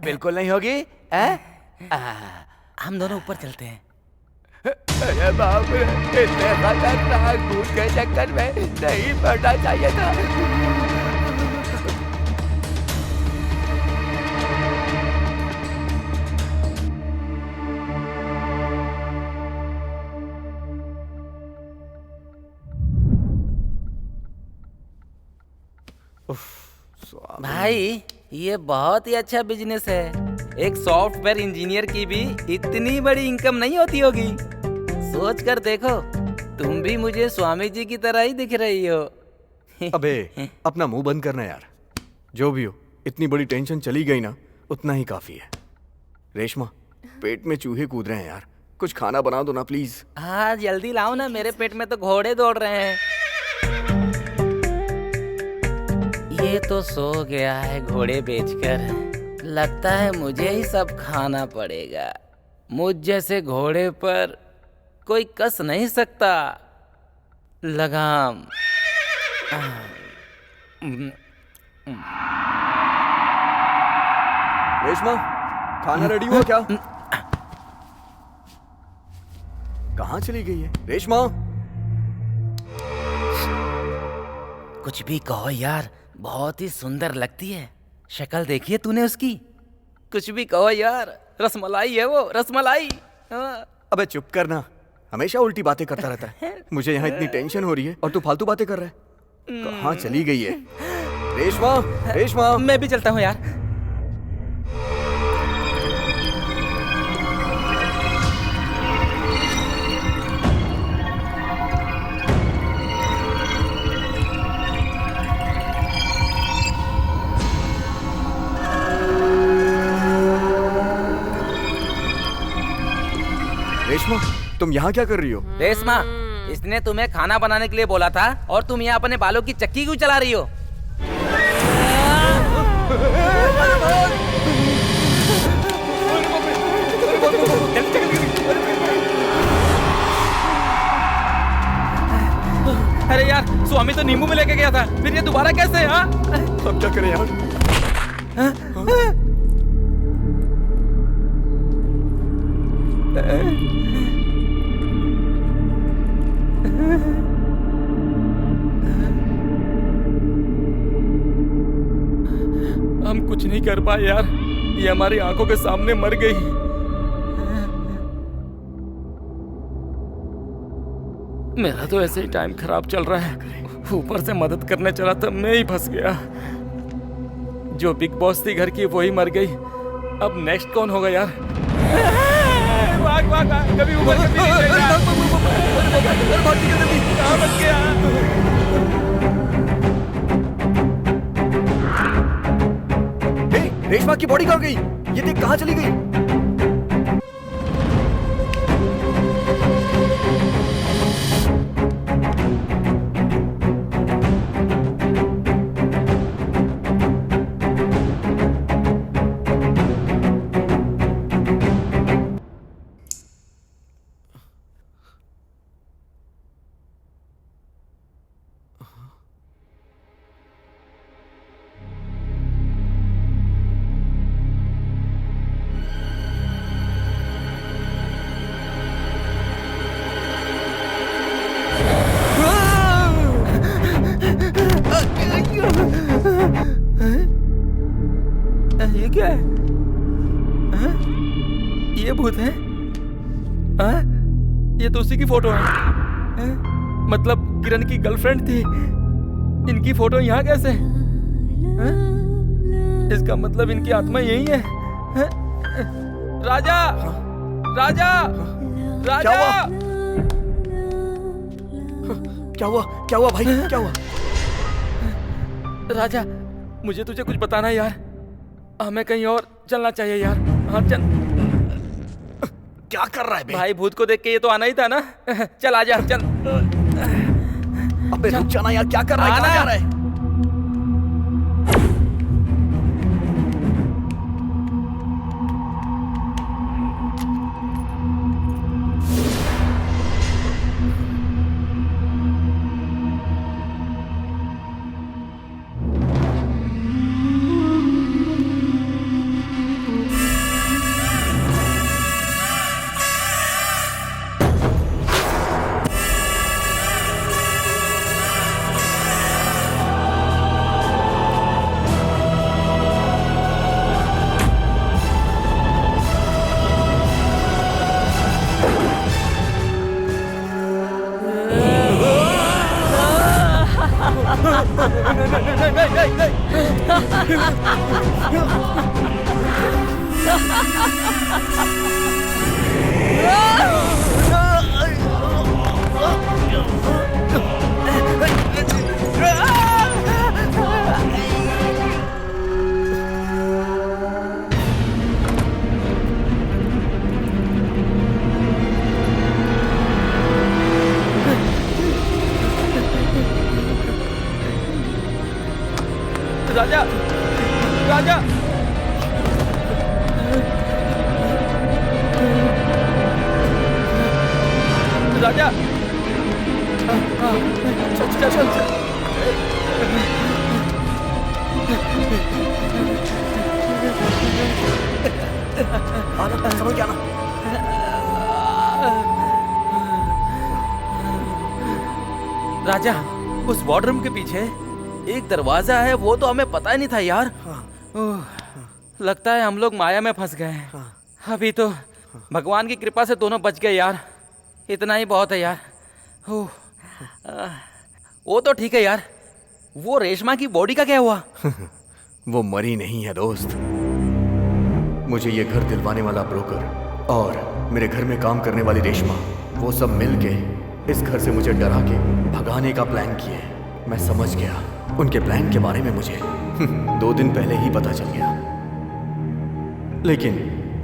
बिल्कुल नहीं होगी। हम दोनों ऊपर चलते हैं। अरे बाप रे, इतने खतरनाक भूत के चक्कर में नहीं पड़ना चाहिए था। भाई, ये बहुत ही अच्छा बिजनेस है। एक सॉफ्टवेयर इंजीनियर की भी इतनी बड़ी इनकम नहीं होती होगी। सोच कर देखो, तुम भी मुझे स्वामी जी की तरह ही दिख रही हो। अबे अपना मुंह बंद करना यार। जो भी हो, इतनी बड़ी टेंशन चली गई ना, उतना ही काफी है। रेशमा, पेट में चूहे कूद रहे हैं यार, कुछ खाना बना दो ना प्लीज। हाँ जल्दी लाओ ना, मेरे पेट में तो घोड़े दौड़ रहे हैं। ये तो सो गया है घोड़े बेचकर। लगता है मुझे ही सब खाना पड़ेगा। मुझ जैसे घोड़े पर कोई कस नहीं सकता लगाम। रेशमा, खाना रेडी हुआ क्या? कहाँ चली गई है रेशमा? कुछ भी कहो यार, बहुत ही सुंदर लगती है। शक्ल देखी है तूने उसकी? कुछ भी कहो यार, रसमलाई है वो, रसमलाई। अबे चुप करना, हमेशा उल्टी बातें करता रहता है। मुझे यहाँ इतनी टेंशन हो रही है और तू फालतू बातें कर रहा है। कहाँ चली गई है रेशमा? रेशमा, मैं भी चलता हूँ यार। रेशमा, तुम यहाँ क्या कर रही हो? रेशमा, इसने तुम्हें खाना बनाने के लिए बोला था और तुम यहाँ अपने बालों की चक्की क्यों चला रही हो? अरे यार, स्वामी तो नींबू में लेके गया था, फिर ये दोबारा कैसे? हाँ, अब क्या करें यार? हम कुछ नहीं कर पाए यार, ये हमारी आंखों के सामने मर गई। मेरा तो ऐसे ही टाइम खराब चल रहा है, ऊपर से मदद करने चला तब मैं ही फंस गया। जो बिग बॉस थी घर की वही मर गई, अब नेक्स्ट कौन होगा यार? भाग भाग भाग, कभी ऊपर कभी नीचे जा। कहाँ बच गया? रेशमा की बॉडी कहाँ गई? ये देख कहाँ चली गई? ये क्या है? ये भूत है? ये तो उसी की फोटो है। मतलब किरण की गर्लफ्रेंड थी, इनकी फोटो यहाँ कैसे? इसका मतलब इनकी आत्मा यही है। राजा, राजा, राजा! क्या हुआ? क्या हुआ भाई? क्या हुआ? राजा, मुझे तुझे कुछ बताना है यार, हमें कहीं और चलना चाहिए यार। हाँ चल। क्या कर रहा है बे? भाई भूत को देख के ये तो आना ही था ना। चल आजा, चल। अबे रुक जाना यार, क्या कर रहा है? कहाँ जा रहा है? राजा, राजा! राजा! चल चल चल चल। आना, समझ गया ना? राजा, उस वार्डरूम के पीछे एक दरवाजा है, वो तो हमें पता ही नहीं था यार। लगता है हम लोग माया में फंस गए हैं। अभी तो भगवान की कृपा से दोनों बच गए यार, इतना ही बहुत है यार। वो तो ठीक है यार, वो रेशमा की बॉडी का क्या हुआ? वो मरी नहीं है दोस्त। मुझे ये घर दिलवाने वाला ब्रोकर और मेरे घर में काम करने वाली रेशमा, वो सब मिलके इस घर से मुझे डरा के भगाने का प्लान किए। मैं समझ गया उनके प्लान के बारे में, मुझे 2 दिन पहले ही पता चल गया। लेकिन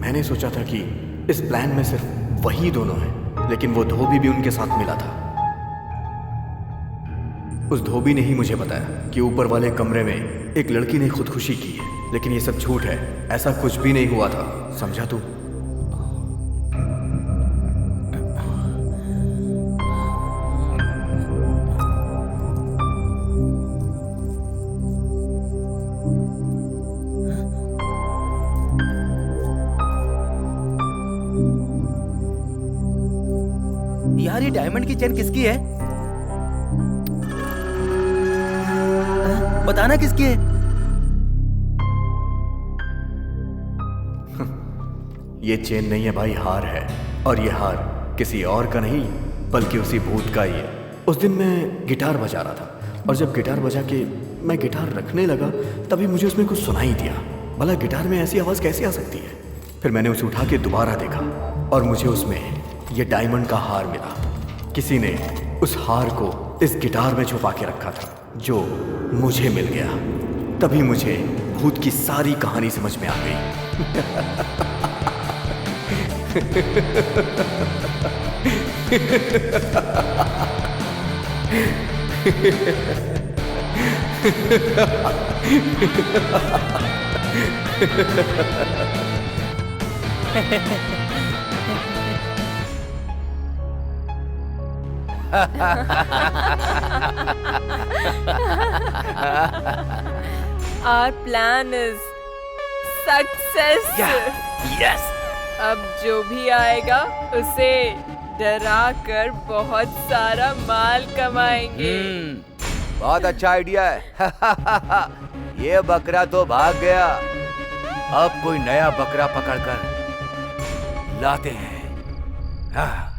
मैंने सोचा था कि इस प्लान में सिर्फ वही दोनों हैं, लेकिन वो धोबी भी उनके साथ मिला था। उस धोबी ने ही मुझे बताया कि ऊपर वाले कमरे में एक लड़की ने खुदकुशी की है, लेकिन ये सब झूठ है, ऐसा कुछ भी नहीं हुआ था। समझा तू? यार ये डायमंड की चेन किसकी है? बताना किसकी है? ये चेन नहीं है भाई, हार है। और ये हार किसी और का नहीं बल्कि उसी भूत का ही है। उस दिन मैं गिटार बजा रहा था और जब गिटार बजा के मैं गिटार रखने लगा तभी मुझे उसमें कुछ सुनाई दिया। भला गिटार में ऐसी आवाज़ कैसे आ सकती है? फिर मैंने उसे उठा के दोबारा देखा और मुझे उसमें ये डायमंड का हार मिला। किसी ने उस हार को इस गिटार में छुपा के रखा था जो मुझे मिल गया। तभी मुझे भूत की सारी कहानी समझ में आ गई। Our plan is success. Yes. अब जो भी आएगा उसे डरा कर बहुत सारा माल कमाएंगे। बहुत अच्छा आइडिया है। ये बकरा तो भाग गया, अब कोई नया बकरा पकड़कर लाते हैं। हाँ।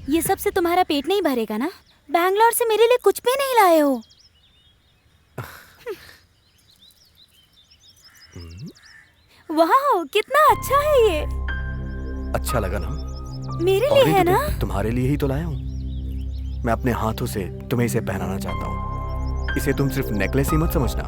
ये सब से तुम्हारा पेट नहीं भरेगा ना? बैंगलोर से मेरे लिए कुछ भी नहीं लाए हो। वाह, कितना अच्छा है ये। अच्छा लगा ना? मेरे और लिए ही है तो ना? तुम्हारे लिए ही तो लाया हूँ। मैं अपने हाथों से तुम्हें इसे पहनाना चाहता हूँ। इसे तुम सिर्फ नेकलेस ही मत समझना,